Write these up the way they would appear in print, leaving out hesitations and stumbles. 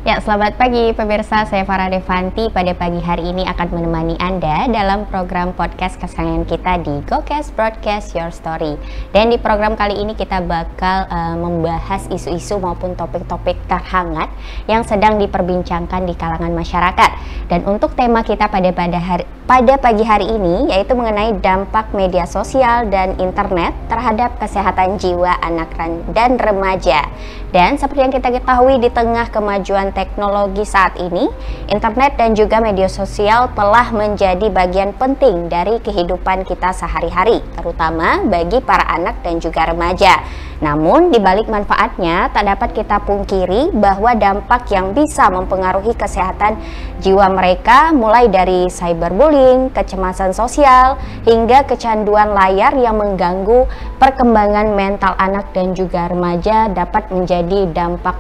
Ya, selamat pagi pemirsa, saya Farah Devanti. Pada pagi hari ini akan menemani Anda dalam program podcast kesayangan kita di GoCast Broadcast Your Story. Dan di program kali ini kita bakal membahas isu-isu maupun topik-topik terhangat yang sedang diperbincangkan di kalangan masyarakat. Dan untuk tema kita pada pagi hari ini yaitu mengenai dampak media sosial dan internet terhadap kesehatan jiwa anak dan remaja. Dan seperti yang kita ketahui, di tengah kemajuan teknologi saat ini, internet dan juga media sosial telah menjadi bagian penting dari kehidupan kita sehari-hari, terutama bagi para anak dan juga remaja. Namun, di balik manfaatnya, tak dapat kita pungkiri bahwa dampak yang bisa mempengaruhi kesehatan jiwa mereka mulai dari cyberbullying, kecemasan sosial, hingga kecanduan layar yang mengganggu perkembangan mental anak dan juga remaja dapat menjadi dampak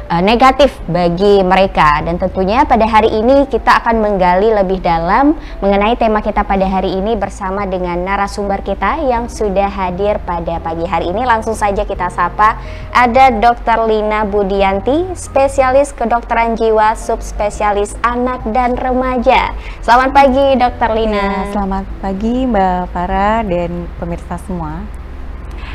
negatif bagi mereka. Dan tentunya pada hari ini kita akan menggali lebih dalam mengenai tema kita pada hari ini bersama dengan narasumber kita yang sudah hadir pada pagi hari ini. Langsung saja kita sapa, ada Dr. Lina Budianti, spesialis kedokteran jiwa, subspesialis anak dan remaja. Selamat pagi Dr. Lina. Ya, selamat pagi Mbak Farah dan pemirsa semua.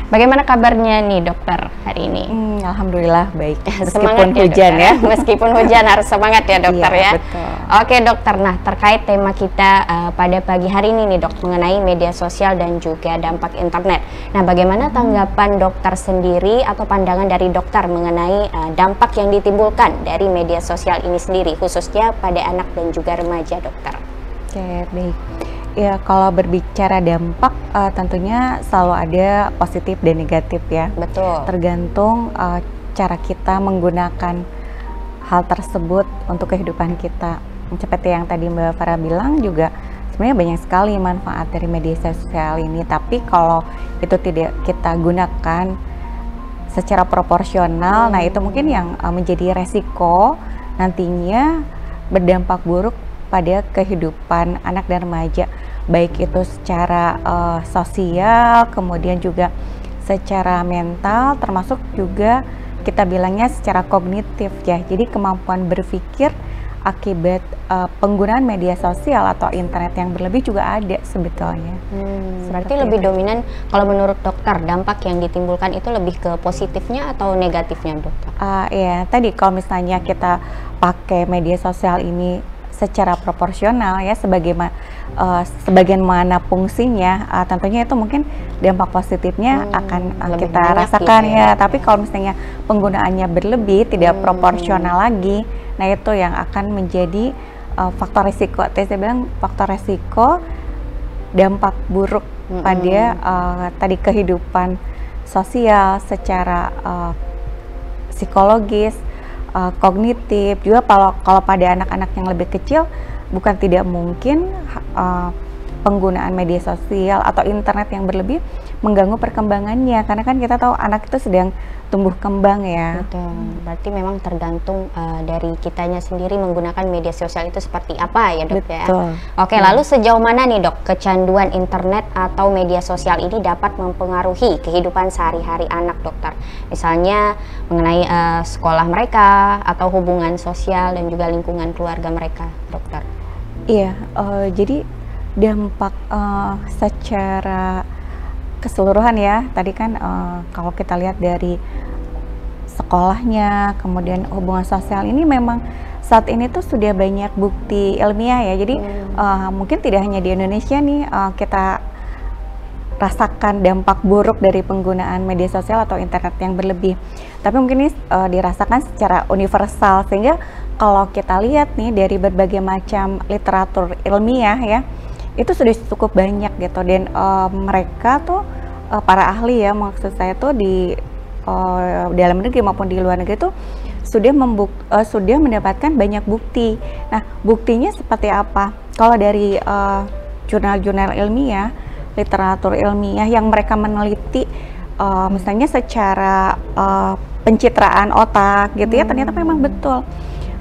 Bagaimana kabarnya nih dokter hari ini? Alhamdulillah baik, meskipun hujan ya. Meskipun hujan harus semangat ya dokter ya. Betul. Oke dokter, nah terkait tema kita pada pagi hari ini nih dok, mengenai media sosial dan juga dampak internet. Nah bagaimana tanggapan dokter sendiri atau pandangan dari dokter mengenai dampak yang ditimbulkan dari media sosial ini sendiri, khususnya pada anak dan juga remaja dokter? Oke, baik. Ya, kalau berbicara dampak tentunya selalu ada positif dan negatif ya. Betul. Tergantung cara kita menggunakan hal tersebut untuk kehidupan kita. Seperti yang tadi Mbak Farah bilang juga, sebenarnya banyak sekali manfaat dari media sosial ini. Tapi kalau itu tidak kita gunakan secara proporsional, nah itu mungkin yang menjadi resiko nantinya berdampak buruk pada kehidupan anak dan remaja, baik itu secara sosial, kemudian juga secara mental, termasuk juga kita bilangnya secara kognitif ya. Jadi kemampuan berpikir akibat penggunaan media sosial atau internet yang berlebih juga ada sebetulnya. Berarti lebih dominan kalau menurut dokter, dampak yang ditimbulkan itu lebih ke positifnya atau negatifnya dokter? Ya tadi kalau misalnya kita pakai media sosial ini secara proporsional ya, sebagian mana fungsinya, tentunya itu mungkin dampak positifnya akan kita rasakan gitu ya. Tapi kalau misalnya penggunaannya berlebih, tidak proporsional lagi, nah itu yang akan menjadi faktor risiko. Saya bilang faktor risiko dampak buruk pada tadi kehidupan sosial secara psikologis, kognitif juga. Kalau pada anak-anak yang lebih kecil, bukan tidak mungkin penggunaan media sosial atau internet yang berlebih mengganggu perkembangannya, karena kan kita tahu anak itu sedang tumbuh kembang ya. Betul. Berarti memang tergantung dari kitanya sendiri menggunakan media sosial itu seperti apa ya dok. Betul. Ya. Oke, lalu sejauh mana nih dok kecanduan internet atau media sosial ini dapat mempengaruhi kehidupan sehari-hari anak dokter? Misalnya mengenai sekolah mereka atau hubungan sosial dan juga lingkungan keluarga mereka dokter. Iya, jadi dampak secara keseluruhan ya, tadi kan kalau kita lihat dari sekolahnya, kemudian hubungan sosial ini memang saat ini tuh sudah banyak bukti ilmiah ya. Jadi mungkin tidak hanya di Indonesia nih kita rasakan dampak buruk dari penggunaan media sosial atau internet yang berlebih, tapi mungkin ini dirasakan secara universal, sehingga kalau kita lihat nih dari berbagai macam literatur ilmiah ya, itu sudah cukup banyak gitu. Dan mereka tuh para ahli ya, maksud saya tuh di dalam negeri maupun di luar negeri tuh sudah mendapatkan banyak bukti. Nah, buktinya seperti apa? Kalau dari jurnal-jurnal ilmiah, literatur ilmiah yang mereka meneliti misalnya secara pencitraan otak gitu ya, ternyata memang betul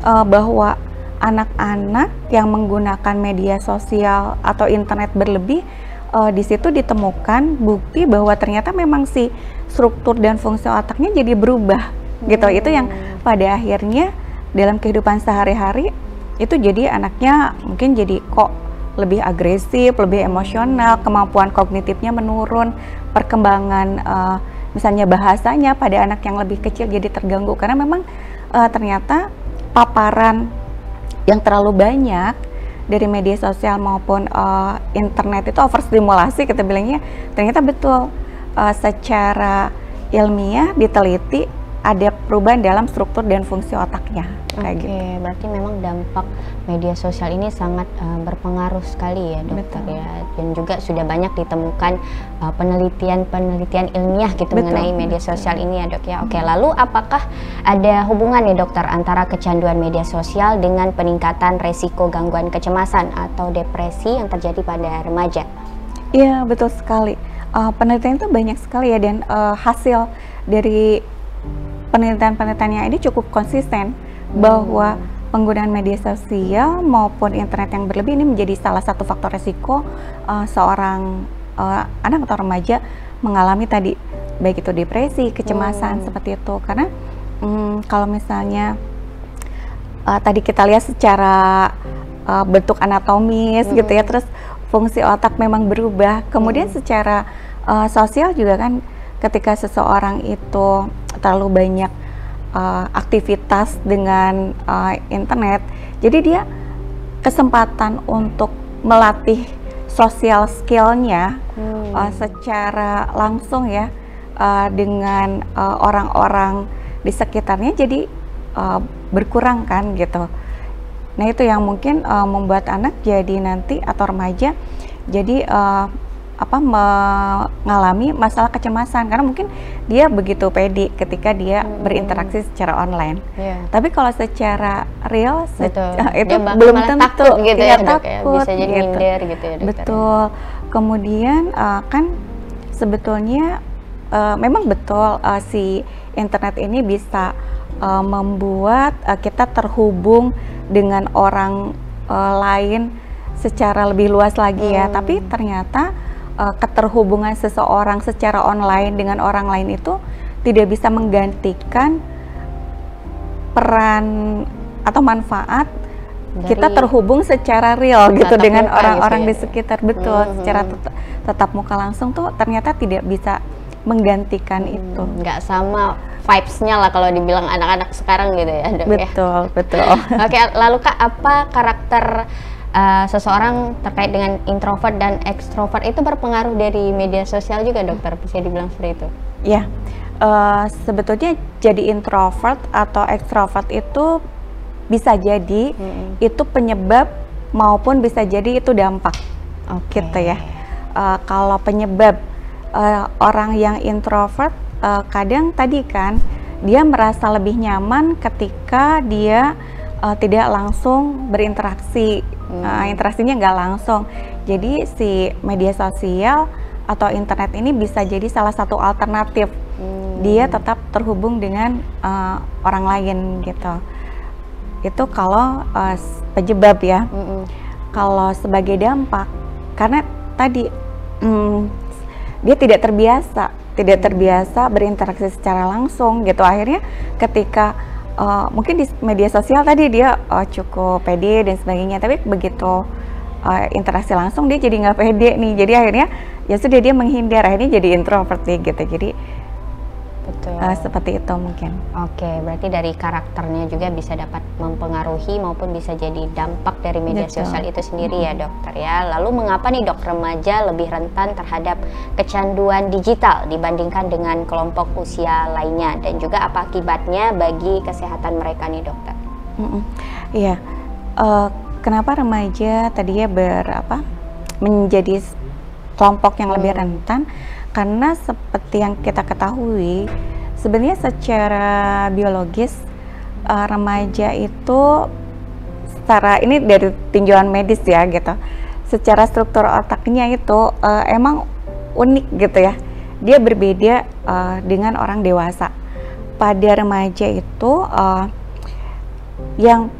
bahwa anak-anak yang menggunakan media sosial atau internet berlebih, di situ ditemukan bukti bahwa ternyata memang si struktur dan fungsi otaknya jadi berubah gitu. Itu yang pada akhirnya dalam kehidupan sehari-hari itu jadi anaknya mungkin jadi kok lebih agresif, lebih emosional, kemampuan kognitifnya menurun, perkembangan misalnya bahasanya pada anak yang lebih kecil jadi terganggu karena memang ternyata paparan yang terlalu banyak dari media sosial maupun internet itu overstimulasi kita bilangnya, ternyata betul secara ilmiah diteliti ada perubahan dalam struktur dan fungsi otaknya. Kayak gitu. Berarti memang dampak media sosial ini sangat berpengaruh sekali ya dokter. Betul. Ya, dan juga sudah banyak ditemukan penelitian ilmiah gitu mengenai media sosial ini ya dok ya. Oke, lalu apakah ada hubungan ya dokter antara kecanduan media sosial dengan peningkatan resiko gangguan kecemasan atau depresi yang terjadi pada remaja? Iya betul sekali. Penelitian itu banyak sekali ya, dan hasil dari penelitian-penelitiannya ini cukup konsisten bahwa penggunaan media sosial maupun internet yang berlebih ini menjadi salah satu faktor resiko seorang anak atau remaja mengalami tadi baik itu depresi, kecemasan seperti itu. Karena kalau misalnya tadi kita lihat secara bentuk anatomis gitu ya, terus fungsi otak memang berubah. Kemudian secara sosial juga kan, ketika seseorang itu terlalu banyak aktivitas dengan internet, jadi dia kesempatan untuk melatih sosial skillnya secara langsung ya dengan orang-orang di sekitarnya jadi berkurang kan gitu. Nah itu yang mungkin membuat anak jadi nanti atau remaja jadi mengalami masalah kecemasan karena mungkin dia begitu pede ketika dia berinteraksi secara online. Tapi kalau secara real itu belum tentu takut gitu ya, dok, takut, bisa jadi minder gitu ya dokter. Betul. Kemudian kan sebetulnya memang betul si internet ini bisa membuat kita terhubung dengan orang lain secara lebih luas lagi ya. Tapi ternyata keterhubungan seseorang secara online dengan orang lain itu tidak bisa menggantikan peran atau manfaat dari kita terhubung secara real gitu dengan orang-orang di sekitar. Betul, secara tetap muka langsung tuh ternyata tidak bisa menggantikan itu. Nggak sama vibes-nya lah kalau dibilang anak-anak sekarang gitu ya dok. Betul, betul. Oke, lalu Kak, apa karakter seseorang terkait dengan introvert dan ekstrovert itu berpengaruh dari media sosial juga dokter, bisa dibilang seperti itu? Ya, sebetulnya jadi introvert atau ekstrovert itu bisa jadi itu penyebab maupun bisa jadi itu dampak gitu ya. Kalau penyebab orang yang introvert kadang tadi kan dia merasa lebih nyaman ketika dia tidak langsung berinteraksi, interaksinya nggak langsung. Jadi si media sosial atau internet ini bisa jadi salah satu alternatif. Dia tetap terhubung dengan orang lain gitu. Itu kalau penyebab ya. Kalau sebagai dampak, karena tadi dia tidak terbiasa berinteraksi secara langsung gitu. Akhirnya ketika mungkin di media sosial tadi dia cukup pede dan sebagainya, tapi begitu interaksi langsung dia jadi nggak pede nih, jadi akhirnya ya sudah dia menghindar, akhirnya jadi introvert gitu. Jadi seperti itu mungkin. Oke, berarti dari karakternya juga bisa dapat mempengaruhi maupun bisa jadi dampak dari media sosial itu sendiri ya dokter ya. Lalu mengapa nih dok remaja lebih rentan terhadap kecanduan digital dibandingkan dengan kelompok usia lainnya, dan juga apa akibatnya bagi kesehatan mereka nih dokter? Iya, kenapa remaja tadinya menjadi kelompok yang lebih rentan? Karena seperti yang kita ketahui, sebenarnya secara biologis remaja itu secara ini dari tinjauan medis ya gitu, secara struktur otaknya itu emang unik gitu ya. Dia berbeda dengan orang dewasa. Pada remaja itu yang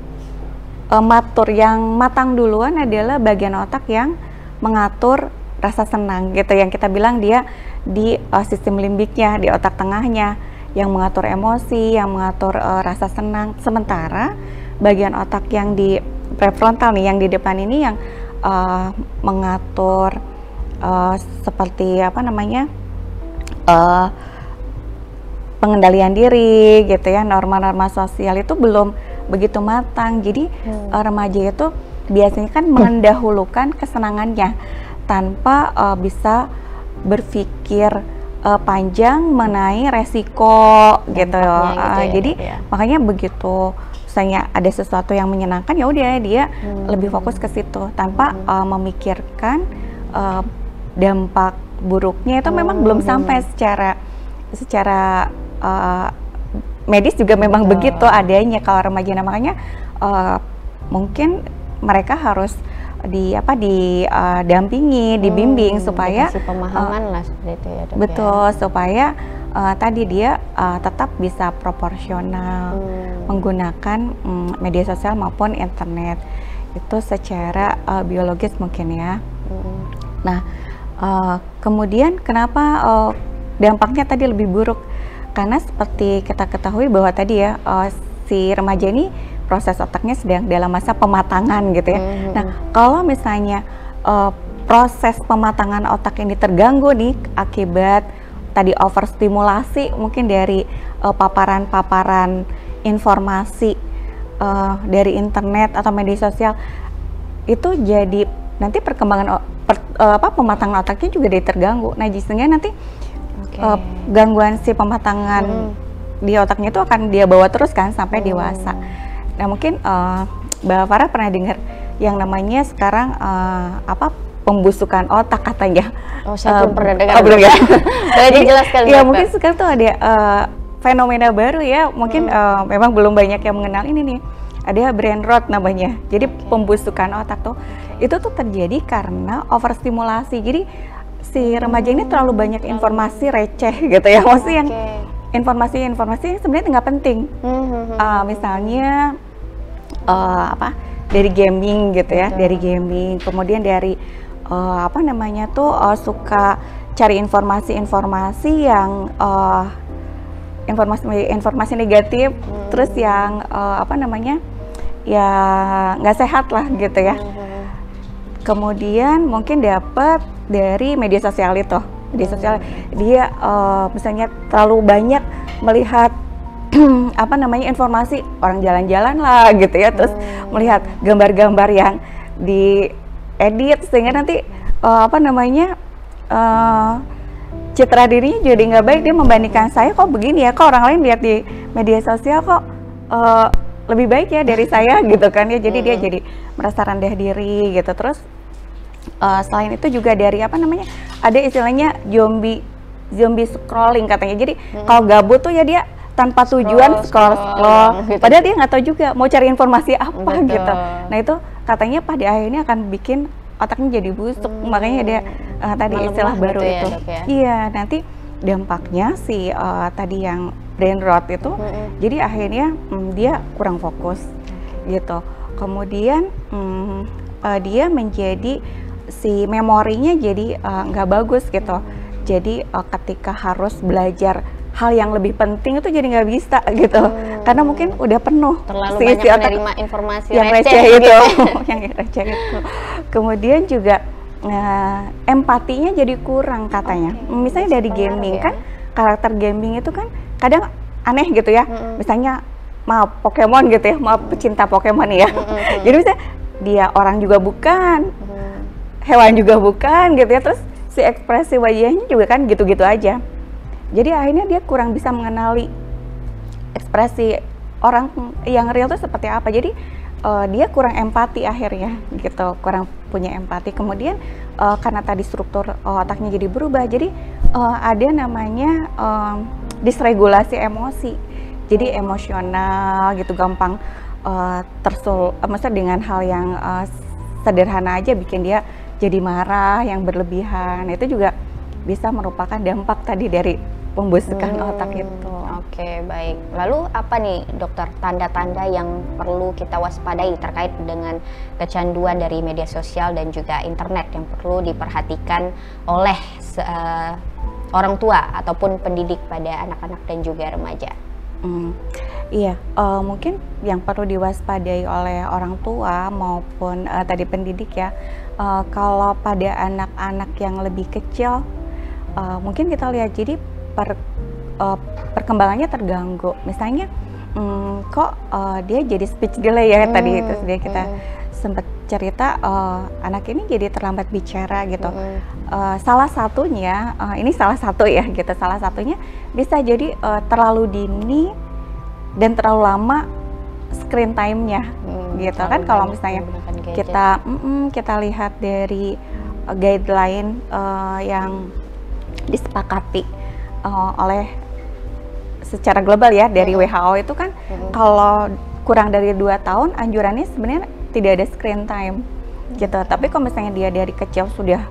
yang matang duluan adalah bagian otak yang mengatur rasa senang gitu, yang kita bilang dia di sistem limbiknya, di otak tengahnya. yang mengatur emosi, yang mengatur rasa senang. Sementara bagian otak yang di prefrontal nih, yang di depan ini yang mengatur seperti apa namanya, pengendalian diri gitu ya, norma-norma sosial itu belum begitu matang. Jadi remaja itu biasanya kan mendahulukan kesenangannya tanpa bisa berpikir panjang mengenai resiko gitu. Jadi makanya begitu misalnya ada sesuatu yang menyenangkan, ya udah dia lebih fokus ke situ tanpa memikirkan dampak buruknya. Itu memang belum sampai secara medis juga memang begitu adanya kalau remaja. Nah, makanya mungkin mereka harus didampingi, dibimbing supaya dikasih pemahaman lah seperti itu ya, Dok. Betul, supaya tadi dia tetap bisa proporsional menggunakan media sosial maupun internet itu secara biologis mungkin ya. Nah, kemudian kenapa dampaknya tadi lebih buruk? Karena seperti kita ketahui bahwa tadi ya si remaja ini proses otaknya sedang dalam masa pematangan gitu ya. Nah, kalau misalnya proses pematangan otak ini terganggu nih akibat tadi overstimulasi mungkin dari paparan-paparan informasi dari internet atau media sosial, itu jadi nanti perkembangan pematangan otaknya juga jadi terganggu. Nah, sehingga nanti gangguan si pematangan di otaknya itu akan dia bawa terus kan sampai dewasa. Nah, mungkin Mbak Farah pernah dengar yang namanya sekarang pembusukan otak katanya. Oh, saya belum pernah dengar. Belum ya? Boleh dijelaskan? Ya, mungkin sekarang tuh ada fenomena baru ya. Mungkin memang belum banyak yang mengenal ini nih. Ada brain rot namanya. Jadi pembusukan otak tuh itu tuh terjadi karena overstimulasi. Jadi si remaja ini terlalu banyak informasi receh gitu ya. Maksudnya yang informasi-informasi yang sebenarnya nggak penting. Misalnya dari gaming gitu ya, dari gaming, kemudian dari suka cari informasi-informasi yang informasi negatif, terus yang ya nggak sehat lah gitu ya. Kemudian mungkin dapat dari media sosial itu, media sosial dia misalnya terlalu banyak melihat informasi orang jalan-jalan lah gitu ya, terus melihat gambar-gambar yang diedit sehingga nanti citra dirinya jadi nggak baik. Dia membandingkan, saya kok begini ya, kok orang lain lihat di media sosial kok lebih baik ya dari saya gitu kan ya. Jadi dia jadi merasa rendah diri gitu. Terus selain itu juga dari ada istilahnya zombie scrolling katanya. Jadi kalau gabut tuh ya dia tanpa tujuan scroll gitu. Padahal dia nggak tahu juga mau cari informasi apa gitu. Nah, itu katanya pada akhirnya akan bikin otaknya jadi busuk. Makanya ada tadi istilah baru gitu itu ya, iya, nanti dampaknya si tadi yang brain rot itu jadi akhirnya dia kurang fokus gitu. Kemudian dia menjadi si memorinya jadi nggak bagus gitu. Jadi ketika harus belajar hal yang lebih penting itu jadi nggak bisa gitu, karena mungkin udah penuh terlalu banyak menerima informasi yang receh itu yang receh itu. Kemudian juga empatinya jadi kurang katanya. Misalnya dari gaming kan, karakter gaming itu kan kadang aneh gitu ya. Misalnya maaf Pokemon gitu ya, maaf pecinta Pokemon ya. Jadi misalnya dia orang juga bukan, hewan juga bukan gitu ya, terus si ekspresi wajahnya juga kan gitu-gitu aja. Jadi akhirnya dia kurang bisa mengenali ekspresi orang yang real itu seperti apa. Jadi dia kurang empati akhirnya gitu, kurang punya empati. Kemudian karena tadi struktur otaknya jadi berubah, jadi ada namanya disregulasi emosi. Jadi emosional gitu, gampang maksudnya dengan hal yang sederhana aja bikin dia jadi marah yang berlebihan. Itu juga bisa merupakan dampak tadi dari pembusukan otak itu. Oke, baik. Lalu apa nih dokter tanda-tanda yang perlu kita waspadai terkait dengan kecanduan dari media sosial dan juga internet yang perlu diperhatikan oleh orang tua ataupun pendidik pada anak-anak dan juga remaja? Iya, mungkin yang perlu diwaspadai oleh orang tua maupun tadi pendidik ya, kalau pada anak-anak yang lebih kecil, mungkin kita lihat jadi perkembangannya terganggu. Misalnya, kok dia jadi speech delay ya tadi itu dia kita sempat cerita anak ini jadi terlambat bicara gitu. Salah satunya, ini salah satu ya gitu, salah satunya bisa jadi terlalu dini dan terlalu lama screen time-nya gitu kan. Kalau misalnya kita lihat dari guideline yang disepakati oleh secara global ya dari WHO itu kan, kalau kurang dari 2 tahun anjurannya sebenarnya tidak ada screen time gitu. Tapi kalau misalnya dia dari kecil sudah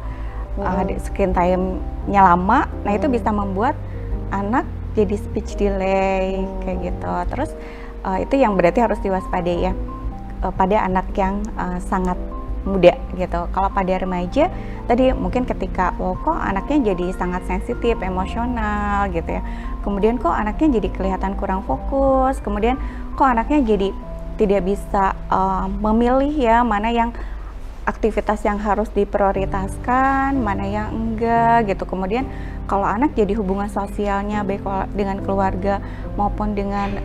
screen time-nya lama, nah itu bisa membuat anak jadi speech delay kayak gitu. Terus itu yang berarti harus diwaspadai ya pada anak yang sangat muda gitu. Kalau pada remaja tadi mungkin ketika kok anaknya jadi sangat sensitif, emosional gitu ya. Kemudian kok anaknya jadi kelihatan kurang fokus. Kemudian kok anaknya jadi tidak bisa memilih ya mana yang aktivitas yang harus diprioritaskan, mana yang enggak gitu. Kemudian kalau anak jadi hubungan sosialnya baik dengan keluarga maupun dengan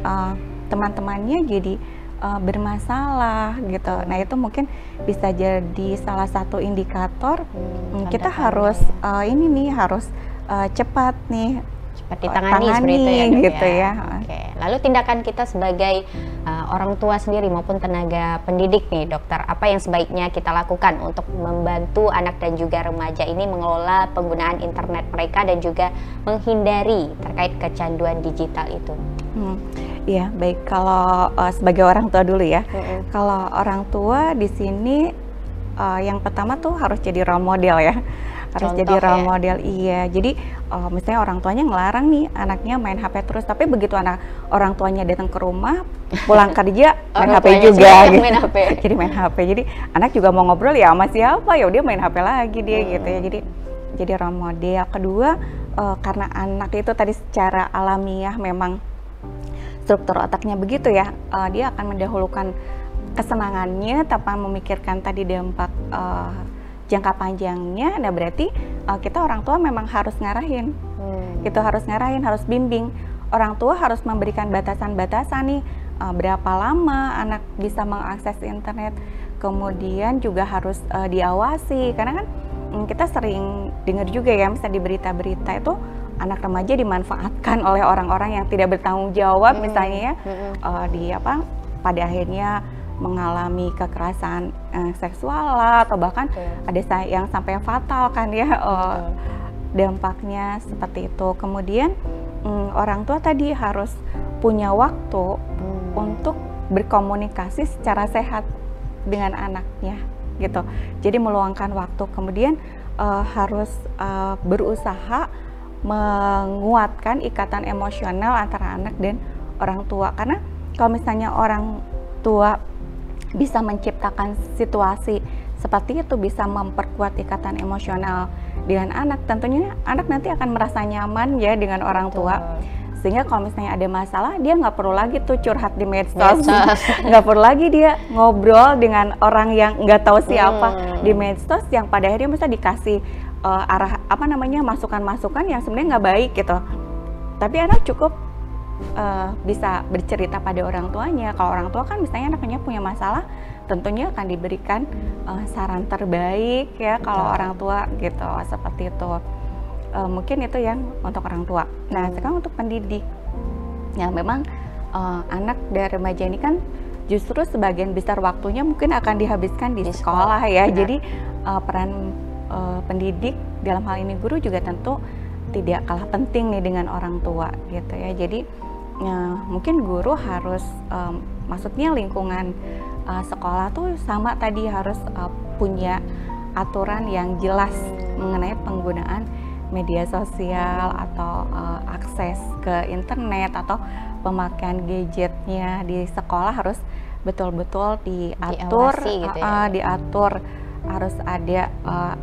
teman-temannya jadi bermasalah gitu. Nah itu mungkin bisa jadi salah satu indikator kita harus ini nih harus cepat nih ditangani seperti itu ya, gitu ya. Oke. Lalu tindakan kita sebagai orang tua sendiri maupun tenaga pendidik nih dokter, apa yang sebaiknya kita lakukan untuk membantu anak dan juga remaja ini mengelola penggunaan internet mereka dan juga menghindari terkait kecanduan digital itu? Iya, baik. Kalau sebagai orang tua dulu ya, kalau orang tua di sini yang pertama tuh harus jadi role model ya. Harus Contoh jadi role ya? model, iya. Jadi misalnya orang tuanya ngelarang nih anaknya main HP terus, tapi begitu orang tuanya datang ke rumah, pulang kerja main HP juga gitu. Main HP. Jadi main HP. Jadi anak juga mau ngobrol ya sama siapa, ya dia main HP lagi dia gitu ya. Jadi role model. Kedua, karena anak itu tadi secara alamiah memang struktur otaknya begitu ya, dia akan mendahulukan kesenangannya tanpa memikirkan tadi dampak jangka panjangnya. Nah berarti kita orang tua memang harus ngarahin, harus bimbing. Orang tua harus memberikan batasan-batasan nih, berapa lama anak bisa mengakses internet, kemudian juga harus diawasi, karena kan kita sering dengar juga ya, misalnya di berita-berita itu anak remaja dimanfaatkan oleh orang-orang yang tidak bertanggung jawab, misalnya ya, pada akhirnya mengalami kekerasan seksual lah, atau bahkan ada yang sampai fatal kan ya, dampaknya seperti itu. Kemudian orang tua tadi harus punya waktu untuk berkomunikasi secara sehat dengan anaknya gitu. Jadi meluangkan waktu, kemudian harus berusaha menguatkan ikatan emosional antara anak dan orang tua. Karena kalau misalnya orang tua bisa menciptakan situasi seperti itu, bisa memperkuat ikatan emosional dengan anak, tentunya anak nanti akan merasa nyaman ya dengan orang tua. Sehingga kalau misalnya ada masalah, dia nggak perlu lagi tuh curhat di medsos, nggak perlu lagi dia ngobrol dengan orang yang nggak tahu siapa di medsos, yang pada akhirnya bisa dikasih masukan-masukan yang sebenarnya nggak baik gitu. Tapi anak cukup bisa bercerita pada orang tuanya. Kalau orang tua kan misalnya anaknya punya masalah, tentunya akan diberikan saran terbaik ya kalau orang tua gitu, seperti itu. Mungkin itu yang untuk orang tua. Nah sekarang untuk pendidik, ya memang anak dan remaja ini kan justru sebagian besar waktunya mungkin akan dihabiskan di sekolah ya. Jadi peran pendidik dalam hal ini guru juga tentu tidak kalah penting nih dengan orang tua gitu ya. Jadi mungkin guru harus maksudnya lingkungan sekolah tuh sama tadi harus punya aturan yang jelas mengenai penggunaan media sosial atau akses ke internet atau pemakaian gadgetnya di sekolah harus betul-betul diatur, diawasi, gitu ya. diatur, harus ada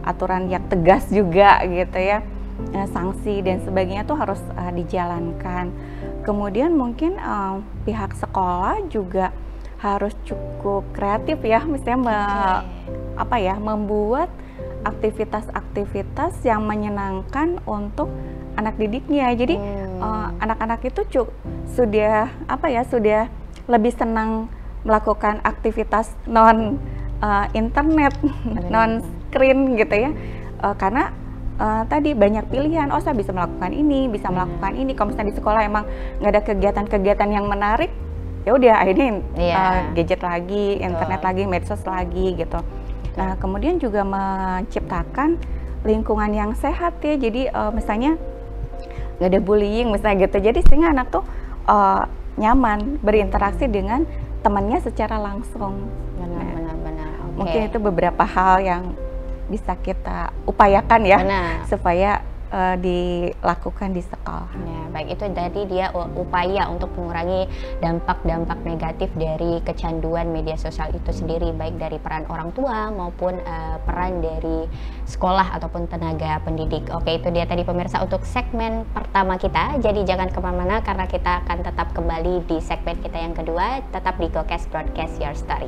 aturan yang tegas juga gitu ya. sanksi dan sebagainya tuh harus dijalankan. Kemudian mungkin pihak sekolah juga harus cukup kreatif ya, misalnya membuat aktivitas-aktivitas yang menyenangkan untuk anak didiknya. Jadi anak-anak itu sudah lebih senang melakukan aktivitas non internet, non screen gitu ya, karena tadi banyak pilihan. Oh, saya bisa melakukan ini, bisa melakukan ini. Kalau misalnya di sekolah emang nggak ada kegiatan-kegiatan yang menarik, ya udah akhirnya gadget lagi, internet lagi, medsos lagi gitu. Nah, kemudian juga menciptakan lingkungan yang sehat ya. Jadi misalnya nggak ada bullying misalnya gitu. Jadi sehingga anak tuh nyaman berinteraksi dengan temannya secara langsung. Benar. Mungkin itu beberapa hal yang bisa kita upayakan ya, supaya dilakukan di sekolah. Ya, baik, itu tadi dia upaya untuk mengurangi dampak-dampak negatif dari kecanduan media sosial itu sendiri, baik dari peran orang tua maupun peran dari sekolah ataupun tenaga pendidik. Oke, itu dia tadi pemirsa untuk segmen pertama kita. Jadi jangan kemana-mana karena kita akan tetap kembali di segmen kita yang kedua. Tetap di GoCast Broadcast Your Story.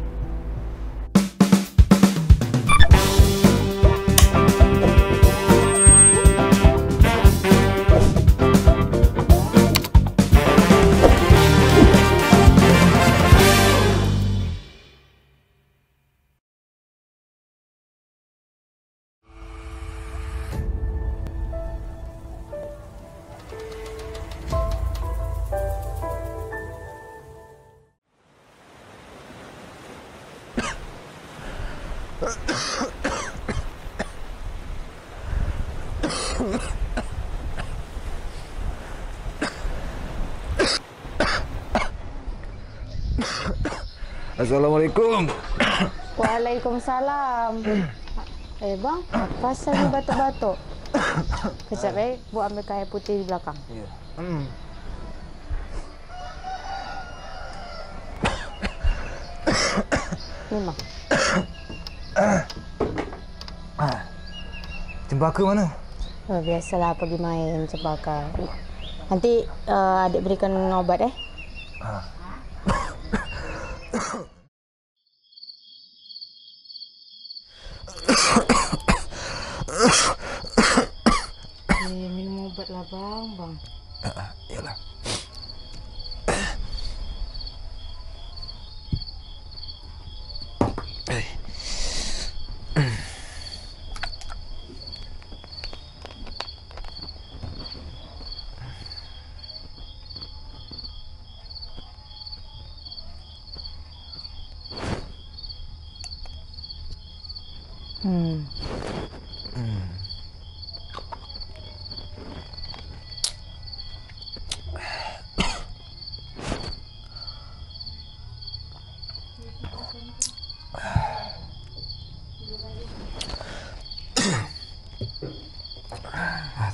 Assalamualaikum. Waalaikumsalam. Bang, apa sih batuk-batuk? Kejap buat ambil air putih di belakang. Ya. Ni Bang. Cempaka mana? Biasalah pergi main cempaka. Nanti adik berikan obat minum obat lah bang. Yalah.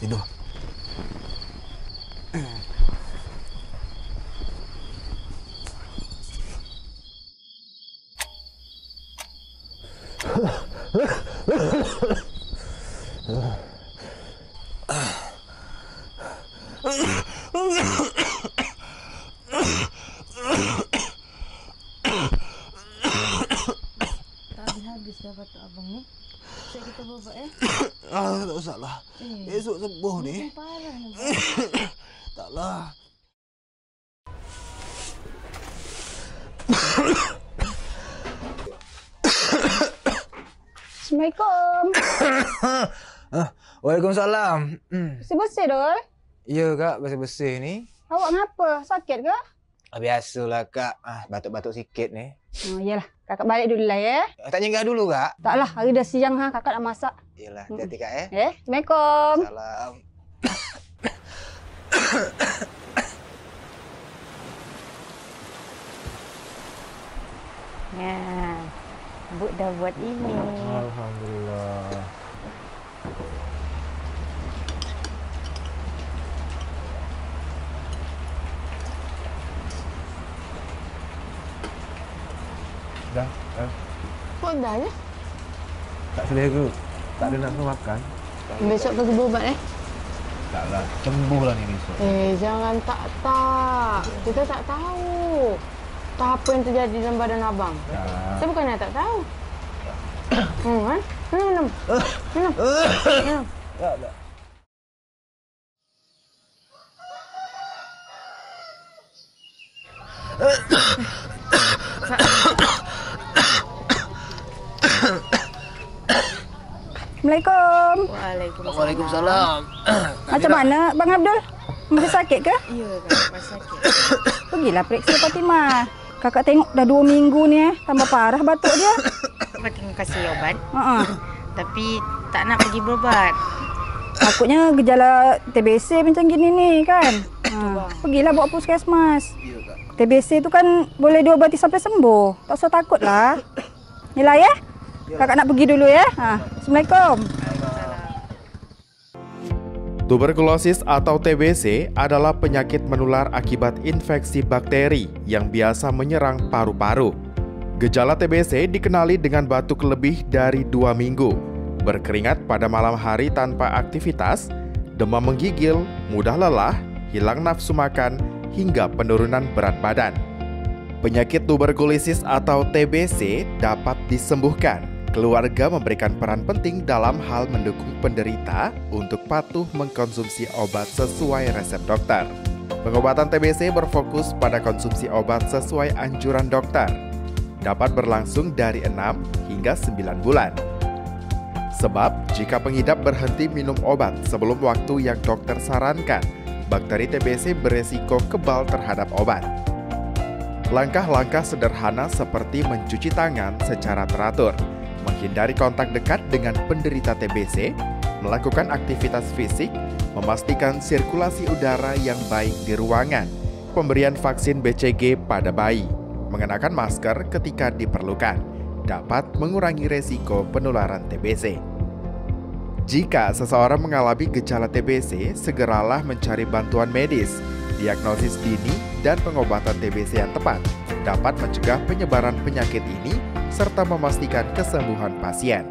Tidur. Habis dah batuk abang ni. Saya kita bawa Tak usah lah. Esok sembuh ni. Parah ni. Taklah. Assalamualaikum. Waalaikumsalam. Bersih-bersih dah. Ya kak, bersih-bersih ni. Awak ngapa? Sakit ke? Biasalah kak, batuk-batuk sikit ni. Oh, iyalah. Kakak balik dulu lah ya. Tak nyinggah dulu kak? Taklah, hari dah siang kakak nak masak. Yalah, hati-hati kak Assalamualaikum. Salam. Ya, Bu dah buat ini. Alhamdulillah. Dah. Kok dah ya? Tak selera. Tak ada nak makan. Besok pergi berubat Taklah, sembuh lah nih besok. Jangan tak. Kita tak tahu. Apa yang terjadi dalam badan abang? Nah. Saya bukannya tak tahu. Kan? Minum. Tak. Assalamualaikum. Waalaikumsalam. Macam mana Bang Abdul? Masih sakit ke? Iya, Kak. Masih sakit. Pergilah periksa Fatimah. Kakak tengok dah 2 minggu ni tambah parah batuk dia. Fatimah kasih obat, tapi tak nak pergi berobat. Takutnya gejala TBC macam gini ni kan. Pergilah bawa puskesmas. TBC tu kan boleh diobati sampai sembuh. Tak usah takut lah. Yelah ya. Kakak nak pergi dulu ya. Assalamualaikum. Tuberkulosis atau TBC adalah penyakit menular akibat infeksi bakteri yang biasa menyerang paru-paru. Gejala TBC dikenali dengan batuk lebih dari 2 minggu, berkeringat pada malam hari tanpa aktivitas, demam menggigil, mudah lelah, hilang nafsu makan, hingga penurunan berat badan. Penyakit tuberkulosis atau TBC dapat disembuhkan. Keluarga memberikan peran penting dalam hal mendukung penderita untuk patuh mengkonsumsi obat sesuai resep dokter. Pengobatan TBC berfokus pada konsumsi obat sesuai anjuran dokter. Dapat berlangsung dari 6 hingga 9 bulan. Sebab, jika pengidap berhenti minum obat sebelum waktu yang dokter sarankan, bakteri TBC beresiko kebal terhadap obat. Langkah-langkah sederhana seperti mencuci tangan secara teratur, menghindari kontak dekat dengan penderita TBC, melakukan aktivitas fisik, memastikan sirkulasi udara yang baik di ruangan, pemberian vaksin BCG pada bayi, mengenakan masker ketika diperlukan, dapat mengurangi resiko penularan TBC. Jika seseorang mengalami gejala TBC, segeralah mencari bantuan medis. Diagnosis dini dan pengobatan TBC yang tepat dapat mencegah penyebaran penyakit ini serta memastikan kesembuhan pasien.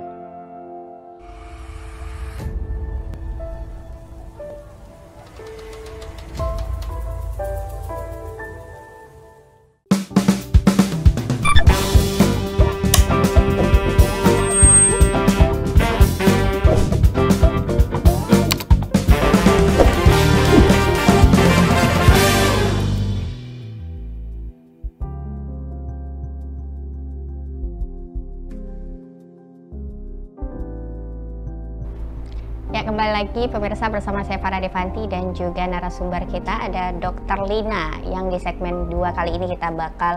Ya, kembali lagi pemirsa bersama saya Farah Devanti dan juga narasumber kita ada Dr. Lina yang di segmen 2 kali ini kita bakal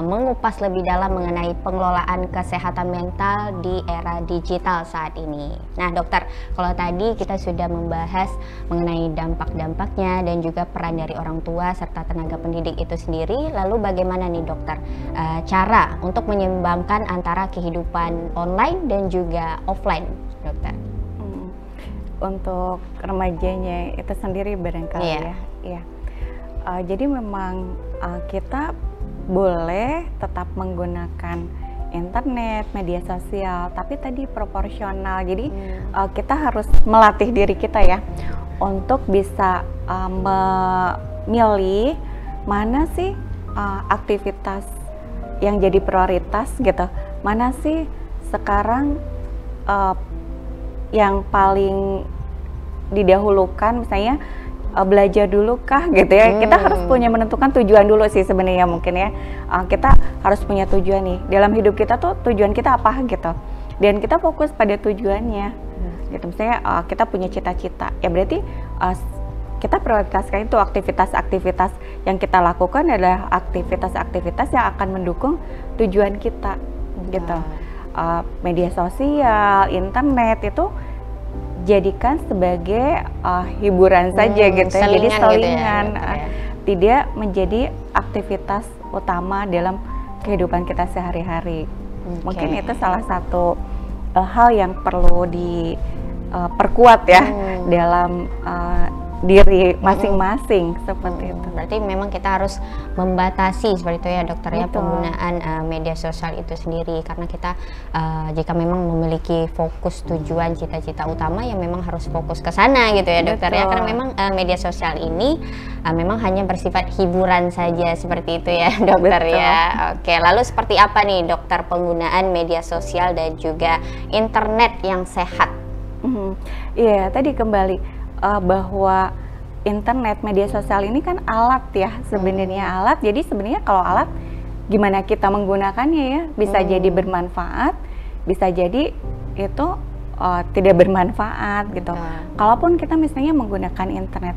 mengupas lebih dalam mengenai pengelolaan kesehatan mental di era digital saat ini. Nah dokter, kalau tadi kita sudah membahas mengenai dampak-dampaknya dan juga peran dari orang tua serta tenaga pendidik itu sendiri, lalu bagaimana nih dokter cara untuk menyeimbangkan antara kehidupan online dan juga offline, dokter? Untuk remajanya itu sendiri barangkali ya. Jadi memang kita boleh tetap menggunakan internet, media sosial, tapi tadi proporsional. Jadi kita harus melatih diri kita ya untuk bisa memilih mana sih aktivitas yang jadi prioritas gitu. Mana sih sekarang yang paling didahulukan, misalnya belajar dulu kah gitu ya. Kita harus punya menentukan tujuan dulu sih sebenarnya mungkin ya. Kita harus punya tujuan nih dalam hidup kita tuh, tujuan kita apa gitu, dan kita fokus pada tujuannya gitu. Misalnya kita punya cita-cita ya, berarti kita prioritaskan itu aktivitas-aktivitas yang kita lakukan adalah aktivitas-aktivitas yang akan mendukung tujuan kita gitu. Media sosial, internet itu jadikan sebagai hiburan saja gitu ya. Jadi selingan gitu ya, tidak menjadi aktivitas utama dalam kehidupan kita sehari-hari. Mungkin itu salah satu hal yang perlu diperkuat ya dalam diri masing-masing seperti itu. Berarti memang kita harus membatasi seperti itu ya dokter ya, Betul. penggunaan media sosial itu sendiri, karena kita jika memang memiliki fokus tujuan cita-cita utama ya memang harus fokus ke sana gitu ya dokter ya, Betul. karena memang media sosial ini memang hanya bersifat hiburan saja seperti itu ya dokter Betul. ya. Oke, lalu seperti apa nih dokter penggunaan media sosial dan juga internet yang sehat? Iya, tadi kembali bahwa internet, media sosial ini kan alat ya, sebenarnya alat. Jadi sebenarnya kalau alat, gimana kita menggunakannya ya, bisa jadi bermanfaat, bisa jadi itu tidak bermanfaat gitu. Kalaupun kita misalnya menggunakan internet,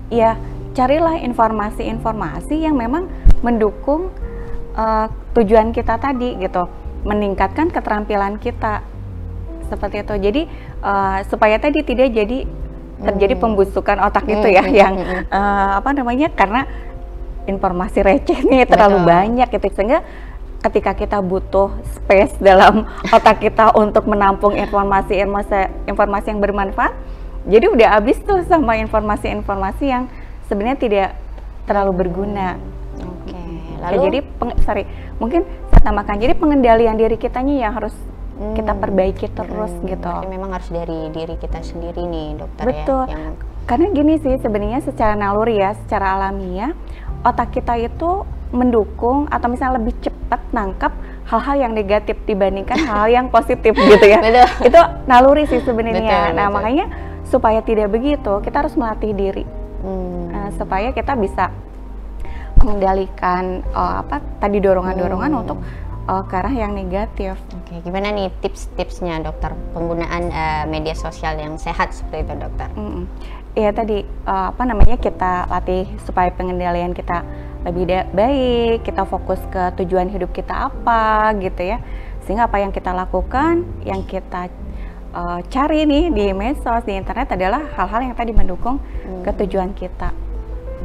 ya carilah informasi-informasi yang memang mendukung tujuan kita tadi gitu, meningkatkan keterampilan kita seperti itu. Jadi supaya tadi tidak jadi terjadi pembusukan otak itu ya, yang apa namanya, karena informasi receh nih terlalu banyak gitu, sehingga ketika kita butuh space dalam otak kita untuk menampung informasi yang bermanfaat, jadi udah habis tuh sama informasi-informasi yang sebenarnya tidak terlalu berguna. Oke, Nah, lalu jadi mungkin saya tambahkan, jadi pengendalian diri kitanya yang harus kita perbaiki terus gitu. berarti memang harus dari diri kita sendiri nih dokter. Betul. Ya, yang Karena gini sih sebenarnya secara naluri ya, secara alamiah otak kita itu mendukung atau misalnya lebih cepat nangkap hal-hal yang negatif dibandingkan hal yang positif gitu ya. Betul. Itu naluri sih sebenarnya. Betul, Nah betul. makanya supaya tidak begitu kita harus melatih diri supaya kita bisa mengendalikan tadi dorongan-dorongan untuk ke arah yang negatif. Oke, gimana nih tips-tipsnya dokter penggunaan media sosial yang sehat seperti itu dokter? Ya tadi kita latih supaya pengendalian kita lebih baik, kita fokus ke tujuan hidup kita apa gitu ya, sehingga apa yang kita lakukan, yang kita cari nih di medsos, di internet adalah hal-hal yang tadi mendukung ke tujuan kita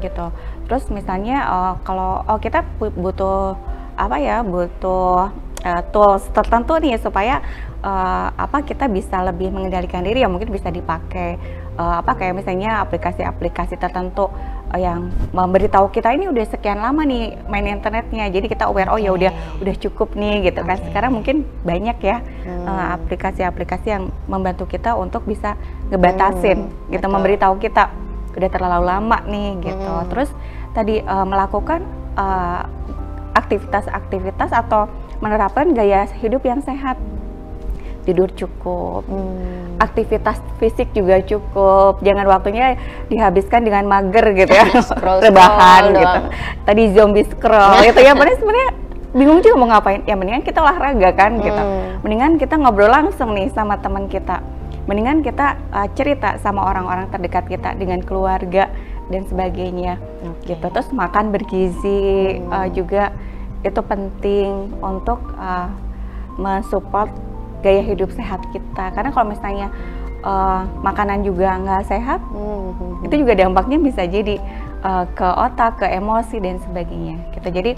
gitu. Terus misalnya kalau kita butuh butuh tools tertentu nih supaya kita bisa lebih mengendalikan diri, ya mungkin bisa dipakai kayak misalnya aplikasi-aplikasi tertentu yang memberitahu kita ini udah sekian lama nih main internetnya, jadi kita aware, oh ya udah cukup nih gitu kan. Sekarang mungkin banyak ya aplikasi-aplikasi yang membantu kita untuk bisa ngebatasin gitu, memberitahu kita udah terlalu lama nih gitu. Terus tadi melakukan aktivitas-aktivitas atau menerapkan gaya hidup yang sehat, tidur cukup, aktivitas fisik juga cukup, jangan waktunya dihabiskan dengan mager gitu ya, rebahan gitu, tadi zombie scroll gitu ya. Sebenarnya bingung juga mau ngapain, ya mendingan kita olahraga kan gitu, mendingan kita ngobrol langsung nih sama teman kita, mendingan kita cerita sama orang-orang terdekat kita, dengan keluarga dan sebagainya gitu. Terus makan bergizi juga itu penting untuk mensupport gaya hidup sehat kita, karena kalau misalnya makanan juga nggak sehat, itu juga dampaknya bisa jadi ke otak, ke emosi dan sebagainya gitu. Jadi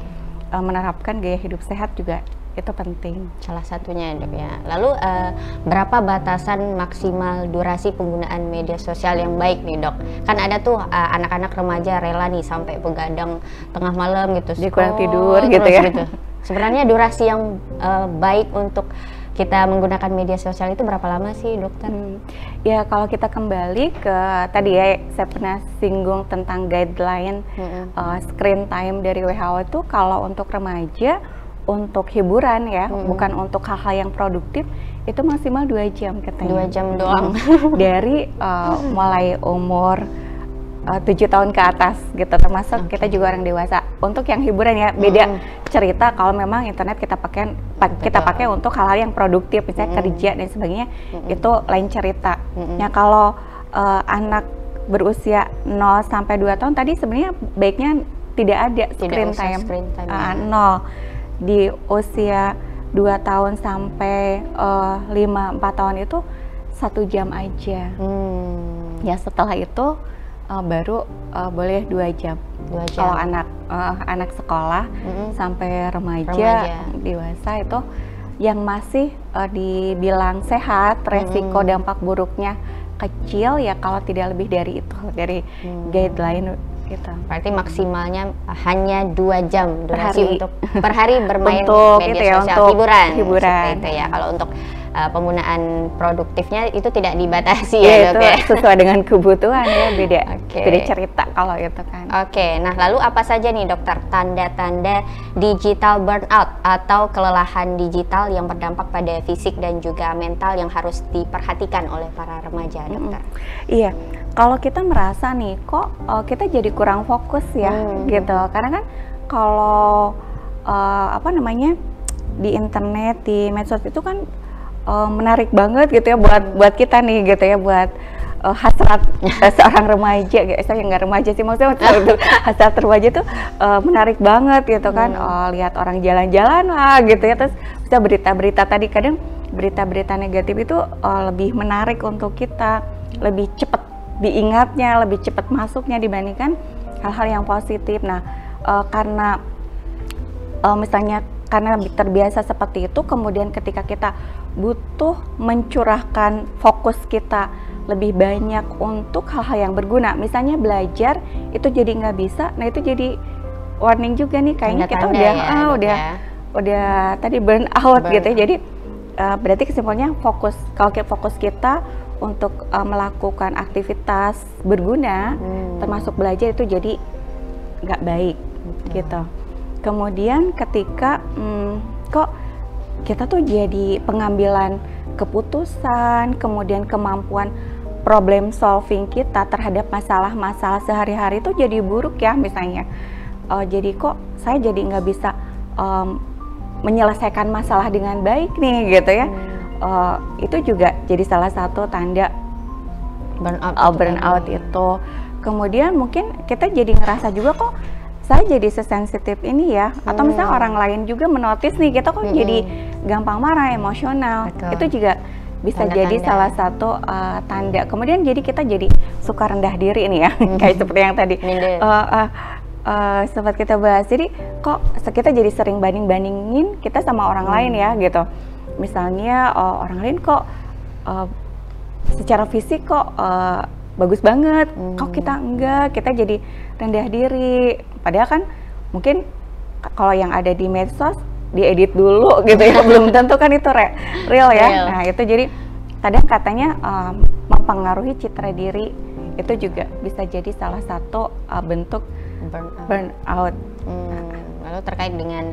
menerapkan gaya hidup sehat juga itu penting. Salah satunya dok ya. Lalu berapa batasan maksimal durasi penggunaan media sosial yang baik nih dok? Kan ada tuh anak-anak remaja rela nih sampai begadang tengah malam gitu, Dia kurang tidur gitu ya. Sebenarnya durasi yang baik untuk kita menggunakan media sosial itu berapa lama sih dokter? Ya kalau kita kembali ke tadi ya, saya pernah singgung tentang guideline screen time dari WHO itu, kalau untuk remaja untuk hiburan ya, bukan untuk hal-hal yang produktif, itu maksimal 2 jam katanya. 2 jam doang. Dari mulai umur 7 tahun ke atas gitu, termasuk kita juga orang dewasa. Untuk yang hiburan ya beda cerita, kalau memang internet kita pakai untuk hal-hal yang produktif, misalnya kerja dan sebagainya, itu lain cerita. Nah kalau anak berusia 0 sampai 2 tahun tadi sebenarnya baiknya tidak ada screen time. 0. Di usia 2 tahun sampai 5-4 tahun itu 1 jam aja. Ya setelah itu baru boleh 2 jam. Kalau anak sekolah sampai remaja, dewasa itu yang masih dibilang sehat, resiko dampak buruknya kecil ya, kalau tidak lebih dari itu, dari guideline gitu. Berarti maksimalnya hanya 2 jam durasi Per hari. untuk per hari bermain Untuk media itu ya, sosial, untuk hiburan hiburan. seperti itu ya. Kalau untuk penggunaan produktifnya itu tidak dibatasi Ya, ya, Dok itu ya. sesuai dengan kebutuhan ya, beda Oke. beda cerita kalau itu kan. Oke, nah lalu apa saja nih dokter tanda-tanda digital burnout atau kelelahan digital yang berdampak pada fisik dan juga mental yang harus diperhatikan oleh para remaja, dokter? Iya, kalau kita merasa nih kok kita jadi kurang fokus ya gitu, karena kan kalau apa namanya, di internet, di medsos itu kan menarik banget gitu ya buat kita nih gitu ya, buat hasrat seorang remaja, saya nggak remaja sih, maksudnya itu hasrat remaja tuh menarik banget gitu kan. Lihat orang jalan-jalan lah gitu ya, terus bisa berita-berita, tadi kadang berita-berita negatif itu lebih menarik untuk kita, lebih cepat diingatnya, lebih cepat masuknya dibandingkan hal-hal yang positif. Nah karena misalnya karena terbiasa seperti itu, kemudian ketika kita butuh mencurahkan fokus kita lebih banyak untuk hal-hal yang berguna, misalnya belajar, itu jadi nggak bisa. Nah itu jadi warning juga nih, kayaknya kita udah tadi burn out gitu ya. Jadi berarti kesimpulannya kalau fokus kita untuk melakukan aktivitas berguna, termasuk belajar, itu jadi nggak baik gitu. Kemudian ketika kok kita tuh jadi pengambilan keputusan, kemudian kemampuan problem solving kita terhadap masalah-masalah sehari-hari itu jadi buruk ya, misalnya jadi kok saya jadi nggak bisa menyelesaikan masalah dengan baik nih gitu ya. Itu juga jadi salah satu tanda burnout itu. Kemudian mungkin kita jadi ngerasa juga kok saya jadi sesensitif ini ya, atau misalnya orang lain juga menotis nih, kita kok jadi gampang marah, emosional. Betul. Itu juga bisa jadi salah satu tanda. Kemudian jadi kita jadi suka rendah diri nih ya, kayak seperti yang tadi sempat kita bahas. Jadi kok kita jadi sering banding-bandingin kita sama orang lain ya gitu. Misalnya orang lain kok secara fisik kok bagus banget, kok kita enggak, kita jadi rendah diri. Padahal kan mungkin kalau yang ada di medsos diedit dulu gitu ya, belum tentu kan itu real ya. Nah itu jadi kadang katanya mempengaruhi citra diri, itu juga bisa jadi salah satu bentuk burnout. Lalu terkait dengan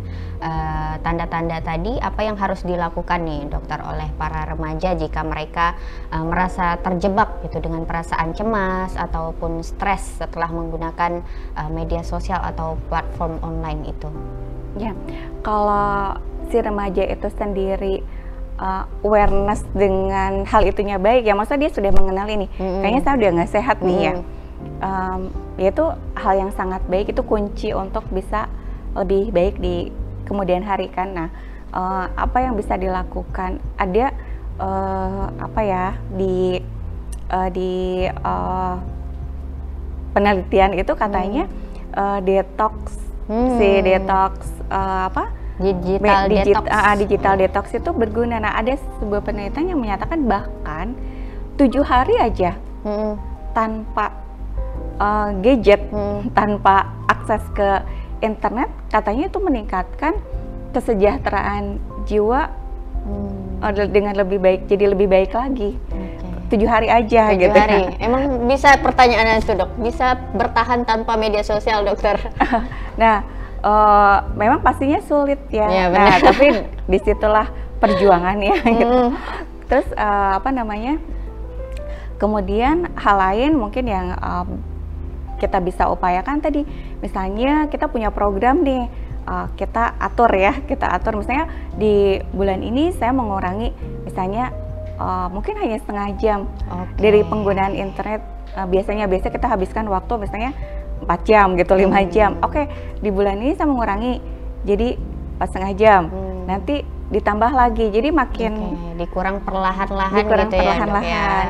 tanda-tanda tadi, apa yang harus dilakukan nih dokter oleh para remaja jika mereka merasa terjebak gitu dengan perasaan cemas ataupun stres setelah menggunakan media sosial atau platform online itu? Ya, kalau si remaja itu sendiri awareness dengan hal itunya baik ya, maksudnya dia sudah mengenal ini, kayaknya saya udah nggak sehat nih ya, itu hal yang sangat baik, itu kunci untuk bisa lebih baik di kemudian hari kan. Nah apa yang bisa dilakukan, ada apa ya, di penelitian itu katanya detox, digital detox itu berguna. Nah ada sebuah penelitian yang menyatakan bahkan 7 hari aja tanpa gadget, tanpa akses ke internet, katanya itu meningkatkan kesejahteraan jiwa dengan lebih baik, jadi lebih baik lagi. 7 hari aja 7 gitu. hari. Emang bisa, pertanyaannya itu dok, bisa bertahan tanpa media sosial dokter? Nah memang pastinya sulit ya. Ya nah tapi disitulah perjuangannya gitu. Terus apa namanya, kemudian hal lain mungkin yang kita bisa upayakan tadi, misalnya kita punya program nih, kita atur misalnya di bulan ini saya mengurangi misalnya mungkin hanya setengah jam dari penggunaan internet. Biasanya kita habiskan waktu misalnya 4 jam gitu, 5 jam. Oke, di bulan ini saya mengurangi jadi 4,5 jam. Nanti ditambah lagi, jadi makin dikurang perlahan-lahan gitu ya.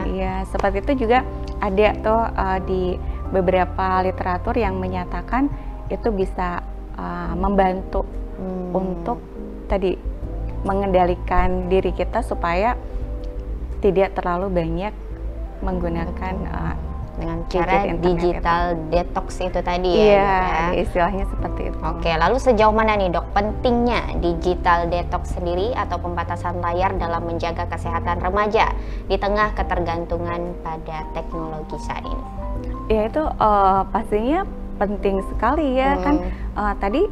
Iya, seperti itu juga ada tuh di beberapa literatur yang menyatakan itu bisa membantu untuk tadi mengendalikan diri kita supaya tidak terlalu banyak menggunakan dengan cara digital detox itu tadi ya. Iya, istilahnya seperti itu. Oke, lalu sejauh mana nih dok pentingnya digital detox sendiri atau pembatasan layar dalam menjaga kesehatan remaja di tengah ketergantungan pada teknologi saat ini? Ya itu pastinya penting sekali ya kan tadi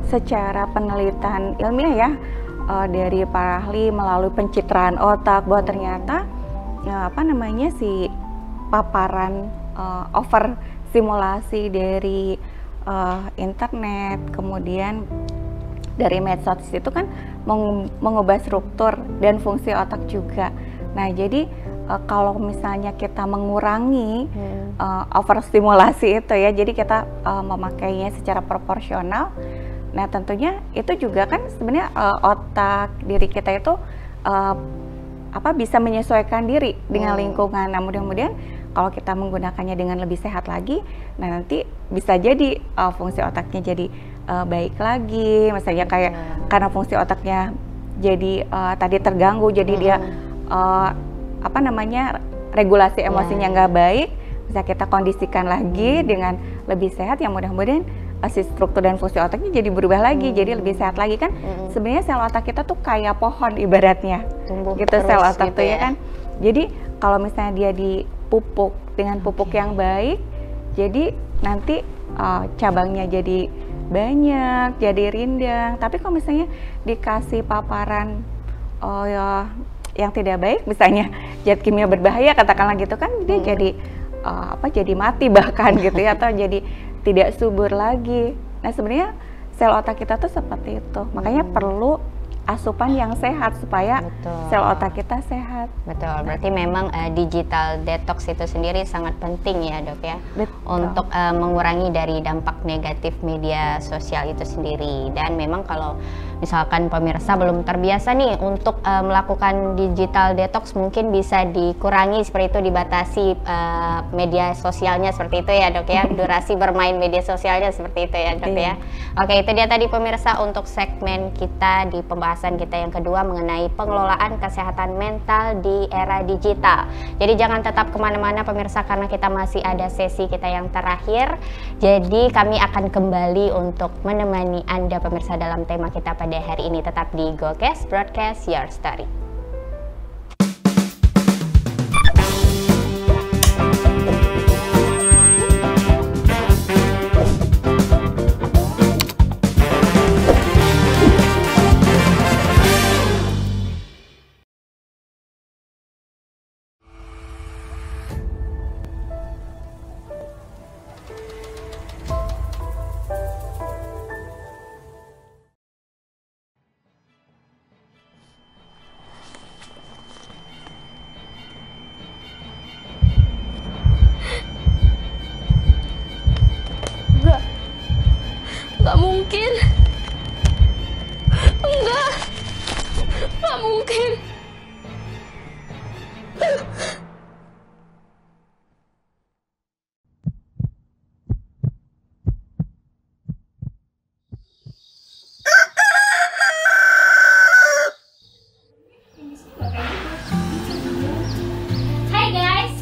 secara penelitian ilmiah ya dari para ahli melalui pencitraan otak bahwa ternyata si paparan over simulasi dari internet kemudian dari medsos itu kan mengubah struktur dan fungsi otak juga. Nah jadi kalau misalnya kita mengurangi overstimulasi itu ya, jadi kita memakainya secara proporsional. Nah tentunya itu juga kan sebenarnya otak diri kita itu bisa menyesuaikan diri dengan lingkungan. Nah mudah-mudahan kalau kita menggunakannya dengan lebih sehat lagi, nah nanti bisa jadi fungsi otaknya jadi baik lagi. Misalnya kayak karena fungsi otaknya jadi tadi terganggu, jadi dia regulasi emosinya nggak baik, bisa kita kondisikan lagi dengan lebih sehat yang mudah-mudahan si struktur dan fungsi otaknya jadi berubah lagi, jadi lebih sehat lagi kan. Sebenarnya sel otak kita tuh kayak pohon ibaratnya, tumbuh gitu terus sel otak gitu tuh ya kan. Jadi kalau misalnya dia dipupuk dengan pupuk yang baik, jadi nanti cabangnya jadi banyak, jadi rindang. Tapi kalau misalnya dikasih paparan yang tidak baik, misalnya zat kimia berbahaya katakanlah gitu kan, dia jadi jadi mati bahkan gitu ya, atau jadi tidak subur lagi. Nah sebenarnya sel otak kita tuh seperti itu, makanya perlu asupan yang sehat supaya sel otak kita sehat. Betul, berarti memang digital detox itu sendiri sangat penting ya dok ya. Betul. Untuk mengurangi dari dampak negatif media sosial itu sendiri. Dan memang kalau misalkan pemirsa belum terbiasa nih untuk melakukan digital detox, mungkin bisa dikurangi seperti itu, dibatasi media sosialnya seperti itu ya dok ya. Durasi bermain media sosialnya seperti itu ya dok ya. Oke, itu dia tadi pemirsa untuk segmen kita di pembahasan kita yang kedua mengenai pengelolaan kesehatan mental di era digital. Jadi jangan tetap kemana-mana pemirsa, karena kita masih ada sesi kita yang terakhir. Jadi kami akan kembali untuk menemani Anda pemirsa dalam tema kita pada hari ini. Tetap di GoCast Broadcast Your Story. Gak mungkin. Enggak. Gak mungkin. Hai guys.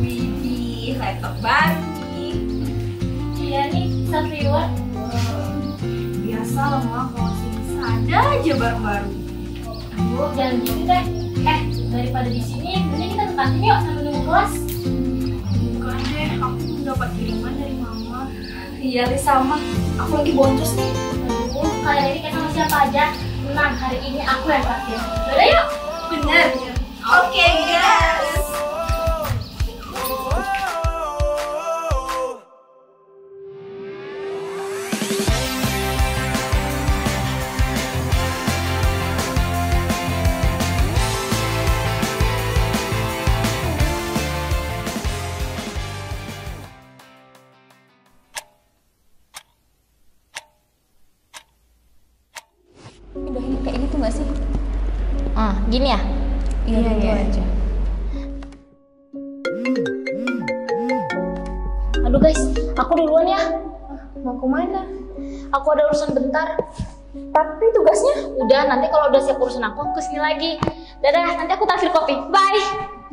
Widih, laptop baru nih. Iya nih, reward. Biasa lah mah, kalau sini ada aja baru-baru. Aduh, jangan gitu deh. Daripada di sini, mending kita ke kantin yuk sambil nunggu kelas. Bukan deh, aku dapat kiriman dari mama. Iya, sama. Aku lagi boncos nih. Aduh, kalian ini kayak sama siapa aja. Tenang, hari ini aku yang terakhir. Udah yuk. Bener. Oke, guys. Pindahin kayak gitu nggak sih? Gini ya? Iya. Aja. Aduh guys, aku duluan ya. Mau kemana? Aku ada urusan bentar. Tapi tugasnya? Udah, nanti kalau udah siap urusan aku kesini lagi. Dadah, nanti aku taksir kopi. Bye!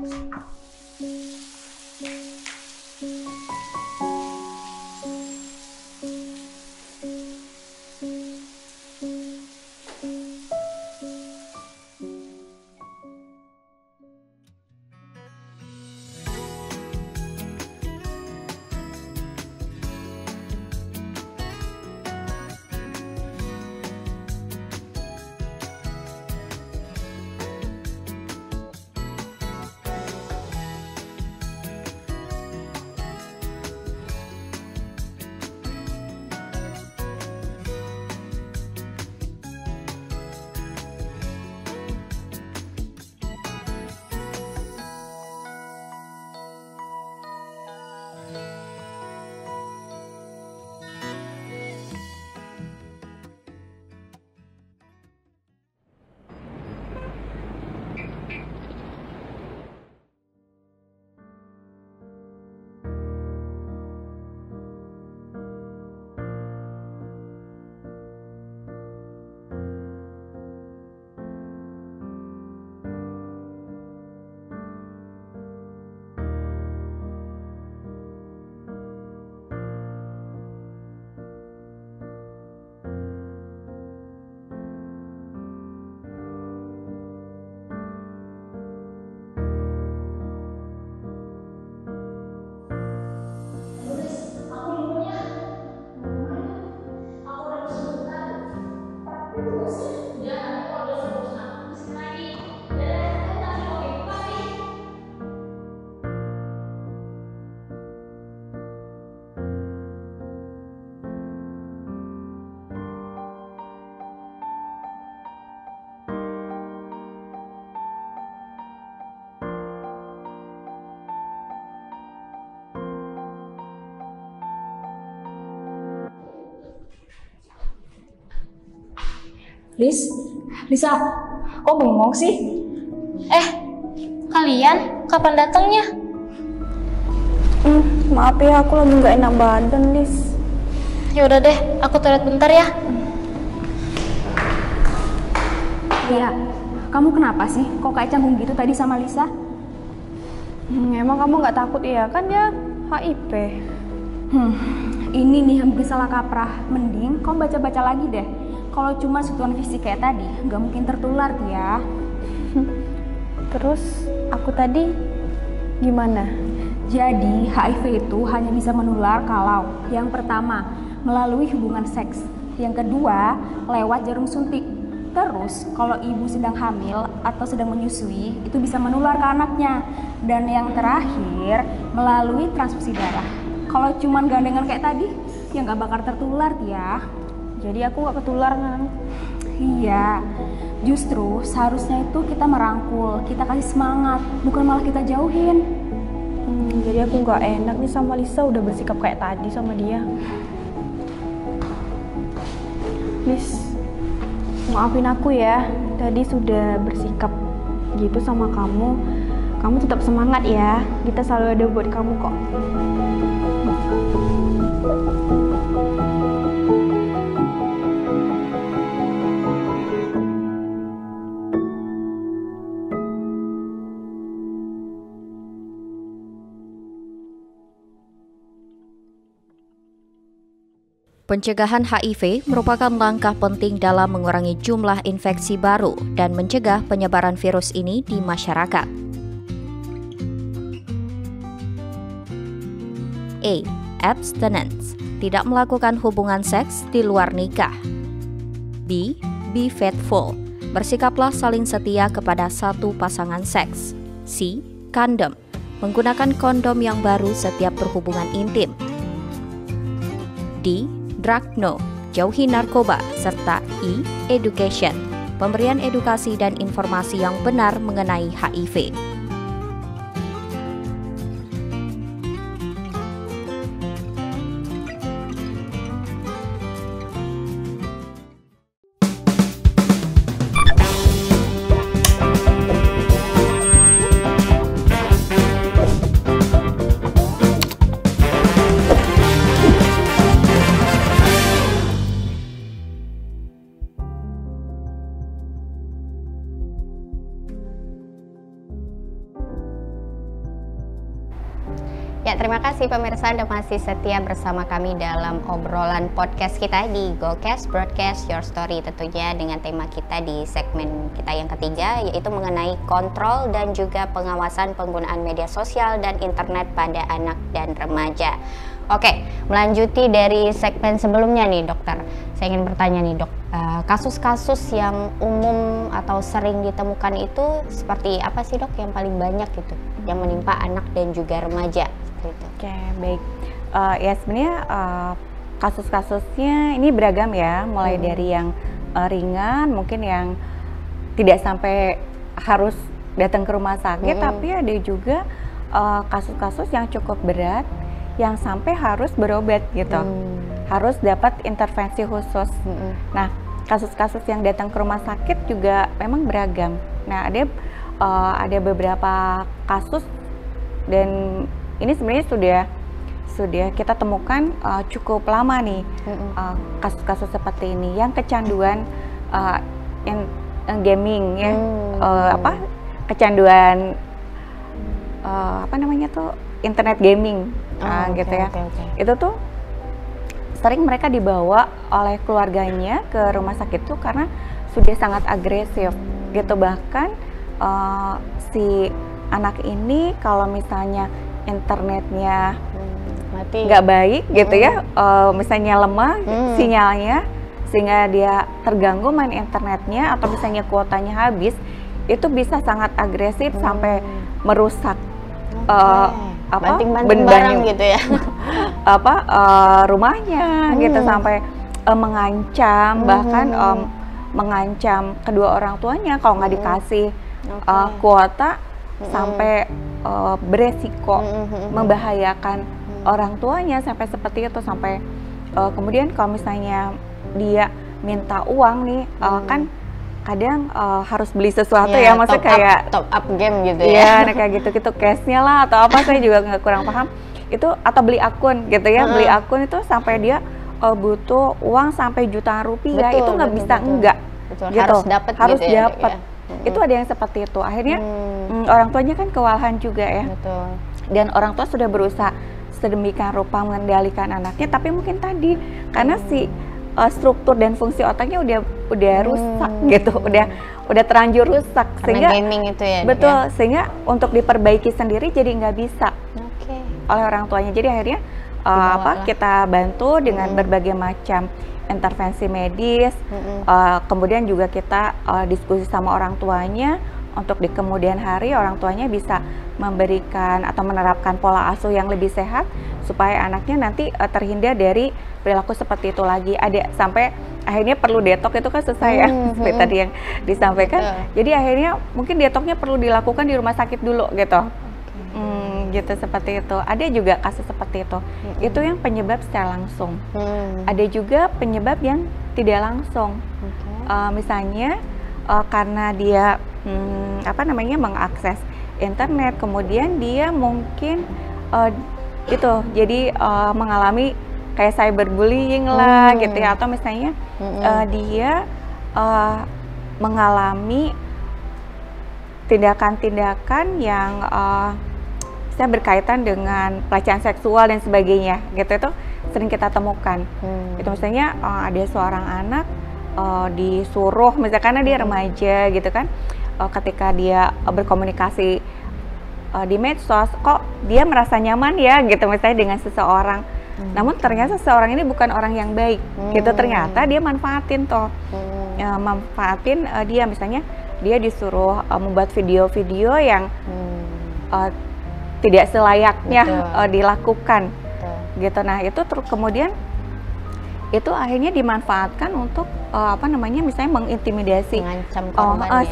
Lisa, kok bengong sih? Kalian kapan datangnya? Maaf ya, aku lagi nggak enak badan, Lis. Ya udah deh, aku toilet bentar ya. Iya, kamu kenapa sih? Kok kayak canggung gitu tadi sama Lisa? Emang kamu nggak takut ya? Kan dia HIV. Ini nih yang bikin salah kaprah. Mending kamu baca-baca lagi deh. Kalau cuma sentuhan fisik kayak tadi, nggak mungkin tertular ya. Terus aku tadi gimana? Jadi HIV itu hanya bisa menular kalau yang pertama melalui hubungan seks, yang kedua lewat jarum suntik. Terus kalau ibu sedang hamil atau sedang menyusui itu bisa menular ke anaknya. Dan yang terakhir melalui transfusi darah. Kalau cuman gandengan kayak tadi ya nggak bakal tertular ya. Jadi aku nggak ketularan. Iya, justru seharusnya itu kita merangkul, kita kasih semangat, bukan malah kita jauhin. Jadi aku nggak enak nih sama Lisa, udah bersikap kayak tadi sama dia. Lis, maafin aku ya, tadi sudah bersikap gitu sama kamu. Kamu tetap semangat ya, kita selalu ada buat kamu kok. Pencegahan HIV merupakan langkah penting dalam mengurangi jumlah infeksi baru dan mencegah penyebaran virus ini di masyarakat. A. Abstinence, tidak melakukan hubungan seks di luar nikah. B. Be faithful, bersikaplah saling setia kepada satu pasangan seks. C. Condom, menggunakan kondom yang baru setiap berhubungan intim. D. Drug no, jauhi narkoba, serta E. Education, pemberian edukasi dan informasi yang benar mengenai HIV. terima kasih pemirsa Anda masih setia bersama kami dalam obrolan podcast kita di GoCast Broadcast Your Story, tentunya dengan tema kita di segmen kita yang ketiga, yaitu mengenai kontrol dan juga pengawasan penggunaan media sosial dan internet pada anak dan remaja. Oke, melanjuti dari segmen sebelumnya nih dokter, saya ingin bertanya nih dok, kasus-kasus yang umum atau sering ditemukan itu seperti apa sih dok yang paling banyak gitu, yang menimpa anak dan juga remaja? Oke, baik. Ya sebenarnya kasus-kasusnya ini beragam ya, mulai dari yang ringan, mungkin yang tidak sampai harus datang ke rumah sakit, tapi ada juga kasus-kasus yang cukup berat, yang sampai harus berobat gitu, harus dapat intervensi khusus. Nah, kasus-kasus yang datang ke rumah sakit juga memang beragam. Nah, ada beberapa kasus dan ini sebenarnya sudah kita temukan cukup lama nih kasus-kasus seperti ini yang kecanduan gaming ya, kecanduan apa namanya tuh internet gaming gitu ya. Itu tuh sering mereka dibawa oleh keluarganya ke rumah sakit tuh karena sudah sangat agresif gitu, bahkan si anak ini kalau misalnya internetnya nggak baik gitu ya, misalnya lemah sinyalnya sehingga dia terganggu main internetnya atau misalnya kuotanya habis, itu bisa sangat agresif sampai merusak banting-banting barang gitu ya, rumahnya gitu, sampai mengancam bahkan mengancam kedua orang tuanya kalau nggak dikasih kuota, sampai beresiko membahayakan orang tuanya sampai seperti itu, sampai kemudian kalau misalnya dia minta uang nih, kan kadang harus beli sesuatu ya, maksudnya kayak top up game gitu ya. Iya, kayak gitu-gitu, cashnya lah atau apa, saya juga kurang paham itu, atau beli akun gitu ya, beli akun itu sampai dia butuh uang sampai jutaan rupiah, itu nggak bisa enggak gitu, harus dapat. Itu ada yang seperti itu, akhirnya orang tuanya kan kewalahan juga ya. Dan orang tua sudah berusaha sedemikian rupa mengendalikan anaknya, tapi mungkin tadi karena si struktur dan fungsi otaknya udah rusak gitu, udah terlanjur rusak, sehingga gaming itu ya, betul ya? Sehingga untuk diperbaiki sendiri jadi nggak bisa oleh orang tuanya. Jadi akhirnya kita bantu dengan berbagai macam intervensi medis, kemudian juga kita diskusi sama orang tuanya untuk di kemudian hari orang tuanya bisa memberikan atau menerapkan pola asuh yang lebih sehat supaya anaknya nanti terhindar dari perilaku seperti itu lagi. Ada sampai akhirnya perlu detok, itu kan selesai ya, seperti tadi yang disampaikan. Jadi akhirnya mungkin detoknya perlu dilakukan di rumah sakit dulu gitu. Gitu, seperti itu. Ada juga kasus seperti itu. Itu yang penyebab secara langsung. Ada juga penyebab yang tidak langsung. Misalnya karena dia mengakses internet, kemudian dia mungkin jadi mengalami kayak cyberbullying lah gitu ya, atau misalnya dia mengalami tindakan-tindakan yang saya berkaitan dengan pelecehan seksual dan sebagainya gitu, itu sering kita temukan. Itu misalnya ada seorang anak disuruh, misalkan dia remaja gitu kan, ketika dia berkomunikasi di medsos, kok dia merasa nyaman ya gitu misalnya dengan seseorang, namun ternyata seseorang ini bukan orang yang baik gitu, ternyata dia manfaatin dia, misalnya dia disuruh membuat video-video yang tidak selayaknya dilakukan gitu. Nah itu kemudian itu akhirnya dimanfaatkan untuk misalnya mengintimidasi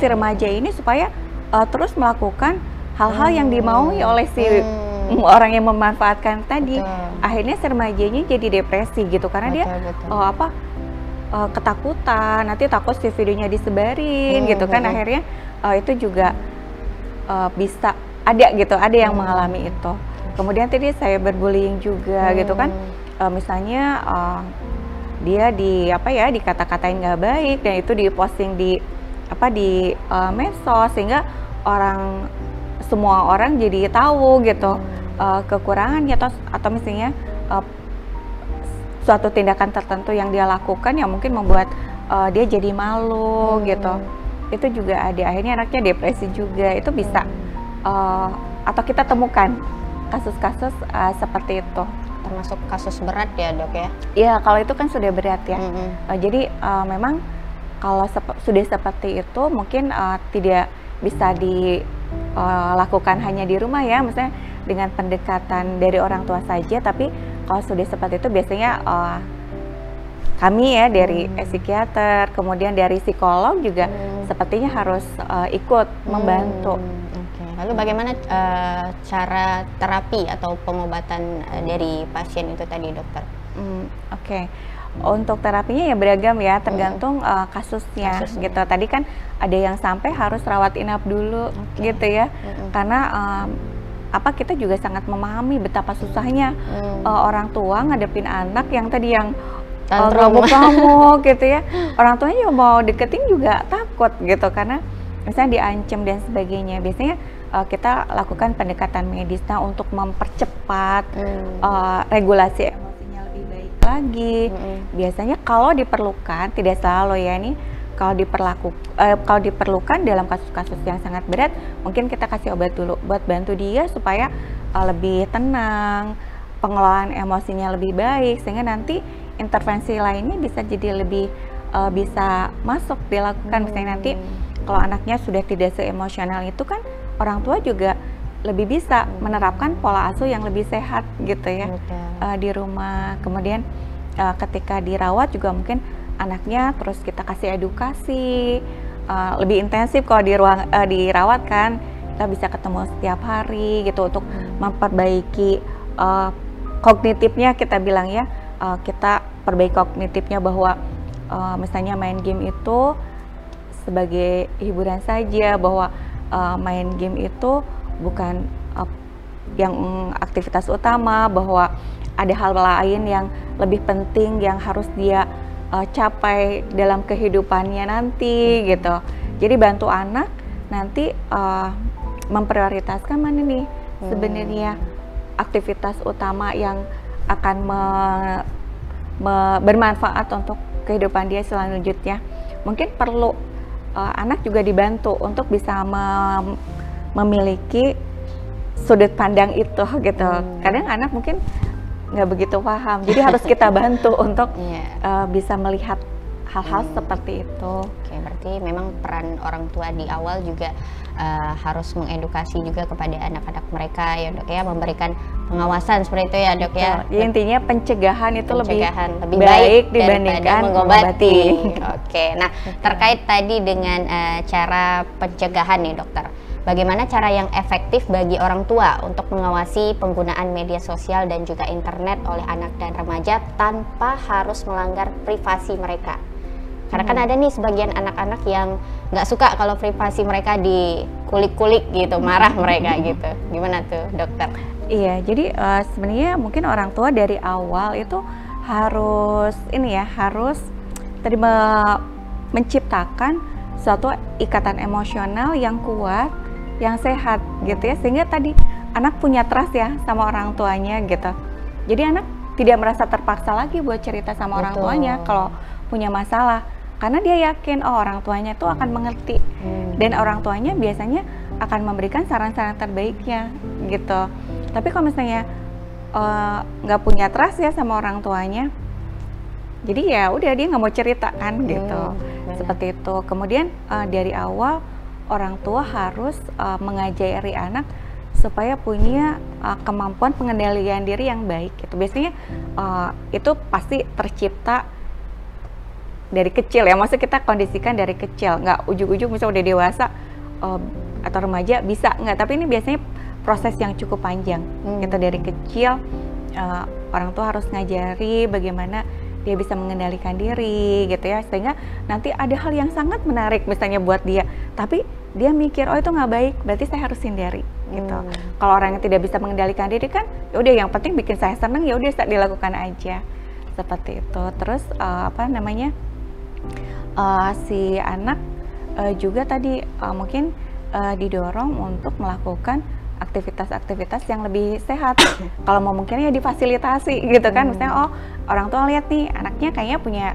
si remaja ini supaya terus melakukan hal-hal yang dimaui oleh si orang yang memanfaatkan tadi. Akhirnya si remajanya jadi depresi gitu karena dia ketakutan, nanti takut si videonya disebarin gitu kan. Akhirnya itu juga bisa ada yang mengalami itu. Kemudian tadi saya cyberbullying juga gitu kan, misalnya dia dikata-katain nggak baik dan itu diposting di medsos, sehingga semua orang jadi tahu gitu kekurangannya atau misalnya suatu tindakan tertentu yang dia lakukan yang mungkin membuat dia jadi malu gitu. Itu juga ada, akhirnya anaknya depresi juga. Itu bisa atau kita temukan kasus-kasus seperti itu. Termasuk kasus berat ya dok ya? Iya, kalau itu kan sudah berat ya. Jadi memang kalau sudah seperti itu mungkin tidak bisa dilakukan hanya di rumah ya, misalnya dengan pendekatan dari orang tua saja. Tapi kalau sudah seperti itu biasanya kami ya dari psikiater, kemudian dari psikolog juga sepertinya harus ikut membantu. Lalu bagaimana cara terapi atau pengobatan dari pasien itu tadi dokter? Oke. Untuk terapinya ya beragam ya, tergantung kasusnya gitu. Tadi kan ada yang sampai harus rawat inap dulu gitu ya, karena kita juga sangat memahami betapa susahnya orang tua ngadepin anak yang tadi yang ngamuk-ngamuk gitu ya. Orang tuanya mau deketin juga takut gitu karena misalnya diancam dan sebagainya. Biasanya kita lakukan pendekatan medis untuk mempercepat regulasi emosinya lebih baik lagi. Biasanya kalau diperlukan, tidak selalu ya nih, kalau diperlukan dalam kasus-kasus yang sangat berat, mungkin kita kasih obat dulu buat bantu dia supaya lebih tenang, pengelolaan emosinya lebih baik, sehingga nanti intervensi lainnya bisa jadi lebih bisa masuk dilakukan. Misalnya nanti kalau anaknya sudah tidak seemosional itu kan, orang tua juga lebih bisa menerapkan pola asuh yang lebih sehat gitu ya di rumah. Kemudian ketika dirawat juga mungkin anaknya terus kita kasih edukasi lebih intensif. Kalau dirawat kan kita bisa ketemu setiap hari gitu untuk memperbaiki kognitifnya, kita bilang ya, kita perbaiki kognitifnya bahwa misalnya main game itu sebagai hiburan saja, bahwa main game itu bukan yang aktivitas utama, bahwa ada hal lain yang lebih penting yang harus dia capai dalam kehidupannya nanti gitu. Jadi bantu anak nanti memprioritaskan mana nih sebenarnya aktivitas utama yang akan bermanfaat untuk kehidupan dia selanjutnya. Mungkin perlu anak juga dibantu untuk bisa memiliki sudut pandang itu gitu. Kadang anak mungkin nggak begitu paham, jadi harus kita bantu untuk bisa melihat hal-hal seperti itu. Oke, berarti memang peran orang tua di awal juga harus mengedukasi juga kepada anak-anak mereka ya dok ya, memberikan pengawasan seperti itu ya dok ya. Ya intinya pencegahan itu lebih baik dibandingkan mengobati. Oke, nah terkait tadi dengan cara pencegahan nih dokter, bagaimana cara yang efektif bagi orang tua untuk mengawasi penggunaan media sosial dan juga internet oleh anak dan remaja tanpa harus melanggar privasi mereka? Karena kan ada nih sebagian anak-anak yang nggak suka kalau privasi mereka dikulik-kulik gitu, marah mereka gitu. Gimana tuh dokter? Iya, jadi sebenarnya mungkin orang tua dari awal itu harus harus tadi menciptakan suatu ikatan emosional yang kuat, yang sehat gitu ya, sehingga tadi anak punya trust ya sama orang tuanya gitu. Jadi anak tidak merasa terpaksa lagi buat cerita sama orang tuanya kalau punya masalah, karena dia yakin orang tuanya itu akan mengerti dan orang tuanya biasanya akan memberikan saran-saran terbaiknya gitu. Tapi kalau misalnya nggak punya trust ya sama orang tuanya, jadi ya udah dia nggak mau cerita kan gitu. Seperti itu. Kemudian dari awal orang tua harus mengajari anak supaya punya kemampuan pengendalian diri yang baik gitu. Biasanya itu pasti tercipta dari kecil ya, maksudnya kita kondisikan dari kecil, nggak ujuk-ujuk misalnya udah dewasa atau remaja bisa, nggak, tapi ini biasanya proses yang cukup panjang gitu. Dari kecil orang tua harus ngajari bagaimana dia bisa mengendalikan diri gitu ya, sehingga nanti ada hal yang sangat menarik misalnya buat dia, tapi dia mikir itu nggak baik, berarti saya harus hindari gitu. Kalau orang yang tidak bisa mengendalikan diri kan, ya udah yang penting bikin saya senang, ya udah dilakukan aja seperti itu. Terus si anak juga tadi mungkin didorong untuk melakukan aktivitas-aktivitas yang lebih sehat. Kalau mau mungkin ya difasilitasi gitu kan, misalnya oh orang tua lihat nih anaknya kayaknya punya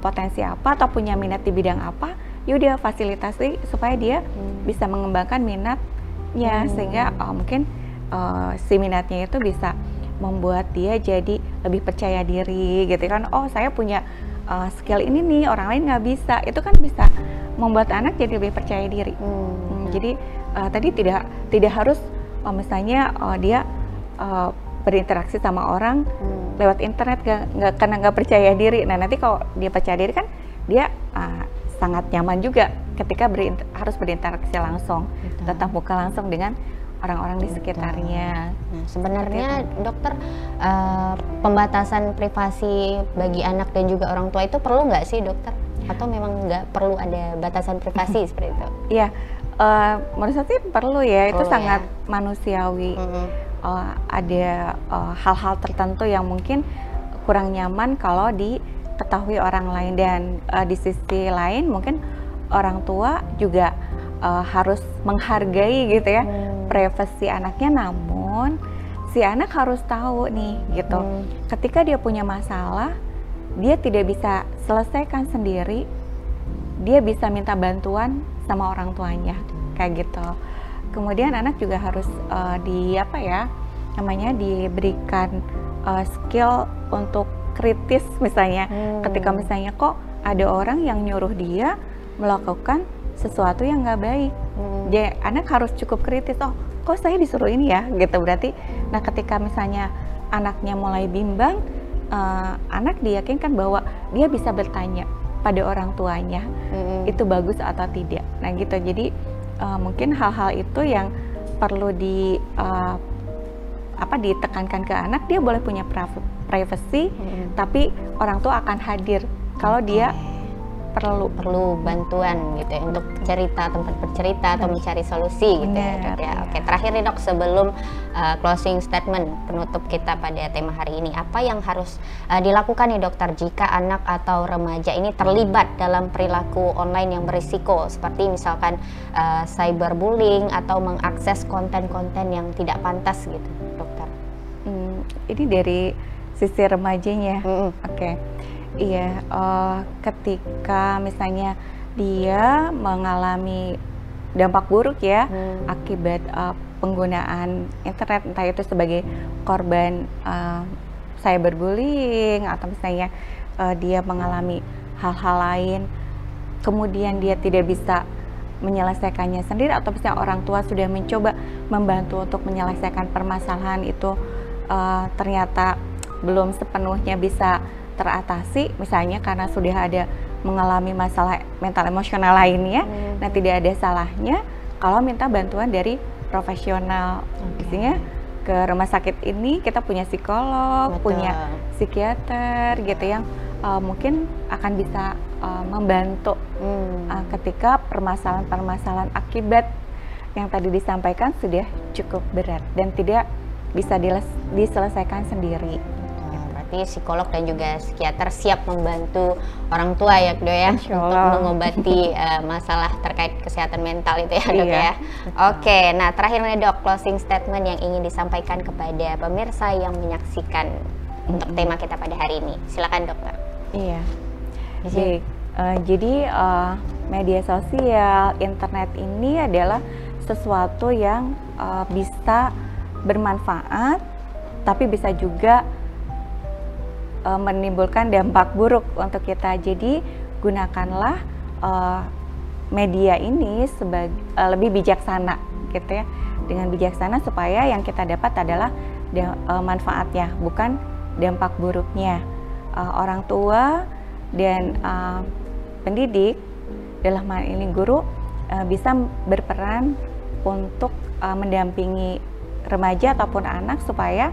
potensi apa atau punya minat di bidang apa, yaudah fasilitasi supaya dia bisa mengembangkan minatnya, sehingga mungkin si minatnya itu bisa membuat dia jadi lebih percaya diri gitu kan. Oh saya punya skill ini nih, orang lain nggak bisa. Itu kan bisa membuat anak jadi lebih percaya diri. Jadi tadi tidak harus misalnya dia berinteraksi sama orang lewat internet karena nggak percaya diri. Nah nanti kalau dia percaya diri kan dia sangat nyaman juga ketika harus berinteraksi langsung, tatap muka langsung dengan orang-orang di sekitarnya. Nah, sebenarnya dokter, pembatasan privasi bagi anak dan juga orang tua itu perlu nggak sih dokter? Atau memang nggak perlu ada batasan privasi seperti itu? Iya, menurut saya sih perlu ya, itu Perlu sangat manusiawi. Ada hal-hal tertentu yang mungkin kurang nyaman kalau diketahui orang lain, dan di sisi lain mungkin orang tua juga harus menghargai gitu ya privasi anaknya, namun si anak harus tahu nih gitu, ketika dia punya masalah dia tidak bisa selesaikan sendiri, dia bisa minta bantuan sama orang tuanya kayak gitu. Kemudian anak juga harus diberikan skill untuk kritis, misalnya ketika misalnya kok ada orang yang nyuruh dia melakukan sesuatu yang nggak baik, jadi anak harus cukup kritis. Oh kok saya disuruh ini ya gitu, berarti nah ketika misalnya anaknya mulai bimbang, anak diyakinkan bahwa dia bisa bertanya pada orang tuanya itu bagus atau tidak. Nah gitu, jadi mungkin hal-hal itu yang perlu ditekankan ke anak. Dia boleh punya privacy, tapi orang tua akan hadir kalau dia perlu bantuan gitu ya, untuk cerita, tempat bercerita atau mencari solusi gitu ya dok ya. Oke, terakhir nih dok, sebelum closing statement penutup kita pada tema hari ini, apa yang harus dilakukan nih dokter jika anak atau remaja ini terlibat dalam perilaku online yang berisiko, seperti misalkan cyberbullying atau mengakses konten-konten yang tidak pantas gitu dokter? Ini dari sisi remajanya. Oke. Iya, ketika misalnya dia mengalami dampak buruk ya akibat penggunaan internet, entah itu sebagai korban cyberbullying atau misalnya dia mengalami hal-hal lain, kemudian dia tidak bisa menyelesaikannya sendiri, atau misalnya orang tua sudah mencoba membantu untuk menyelesaikan permasalahan itu, ternyata belum sepenuhnya bisa teratasi, misalnya karena sudah ada mengalami masalah mental emosional lainnya. Nah tidak ada salahnya kalau minta bantuan dari profesional. Biasanya ke rumah sakit ini kita punya psikolog, punya psikiater gitu yang mungkin akan bisa membantu ketika permasalahan-permasalahan akibat yang tadi disampaikan sudah cukup berat dan tidak bisa diselesaikan sendiri. Psikolog dan juga psikiater siap membantu orang tua ya dok ya, untuk mengobati masalah terkait kesehatan mental itu ya dok ya. Oke, nah terakhir nih dok, closing statement yang ingin disampaikan kepada pemirsa yang menyaksikan untuk tema kita pada hari ini, silakan dokter. Iya. Jadi media sosial, internet ini adalah sesuatu yang bisa bermanfaat, tapi bisa juga menimbulkan dampak buruk untuk kita. Jadi gunakanlah media ini sebagai lebih bijaksana gitu ya, dengan bijaksana supaya yang kita dapat adalah manfaatnya, bukan dampak buruknya. Orang tua dan pendidik, dalam hal ini guru, bisa berperan untuk mendampingi remaja ataupun anak supaya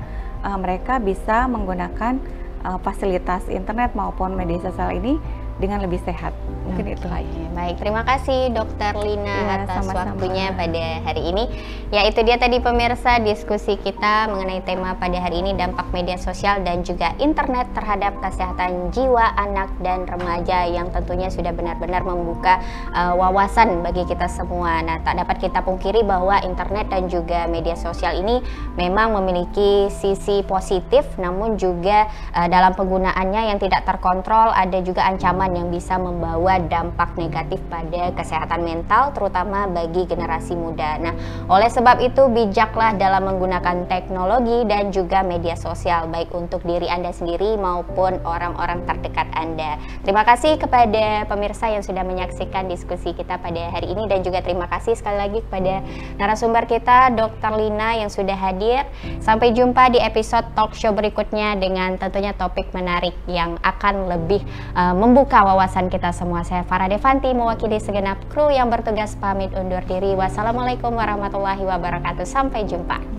mereka bisa menggunakan fasilitas internet maupun media sosial ini dengan lebih sehat. Mungkin itu aja. Baik, terima kasih Dokter Lina Iya, atas sama-sama. waktunya pada hari ini. Ya, itu dia tadi pemirsa diskusi kita mengenai tema pada hari ini, dampak media sosial dan juga internet terhadap kesehatan jiwa anak dan remaja, yang tentunya sudah benar-benar membuka wawasan bagi kita semua. Nah, tak dapat kita pungkiri bahwa internet dan juga media sosial ini memang memiliki sisi positif, namun juga dalam penggunaannya yang tidak terkontrol ada juga ancaman yang bisa membawa dampak negatif pada kesehatan mental, terutama bagi generasi muda. Nah, oleh sebab itu bijaklah dalam menggunakan teknologi dan juga media sosial, baik untuk diri Anda sendiri maupun orang-orang terdekat Anda. Terima kasih kepada pemirsa yang sudah menyaksikan diskusi kita pada hari ini, dan juga terima kasih sekali lagi kepada narasumber kita Dr. Lina yang sudah hadir. Sampai jumpa di episode talk show berikutnya dengan tentunya topik menarik yang akan lebih membuka wawasan kita semua. Saya Farah Devanti mewakili segenap kru yang bertugas pamit undur diri. Wassalamualaikum warahmatullahi wabarakatuh. Sampai jumpa.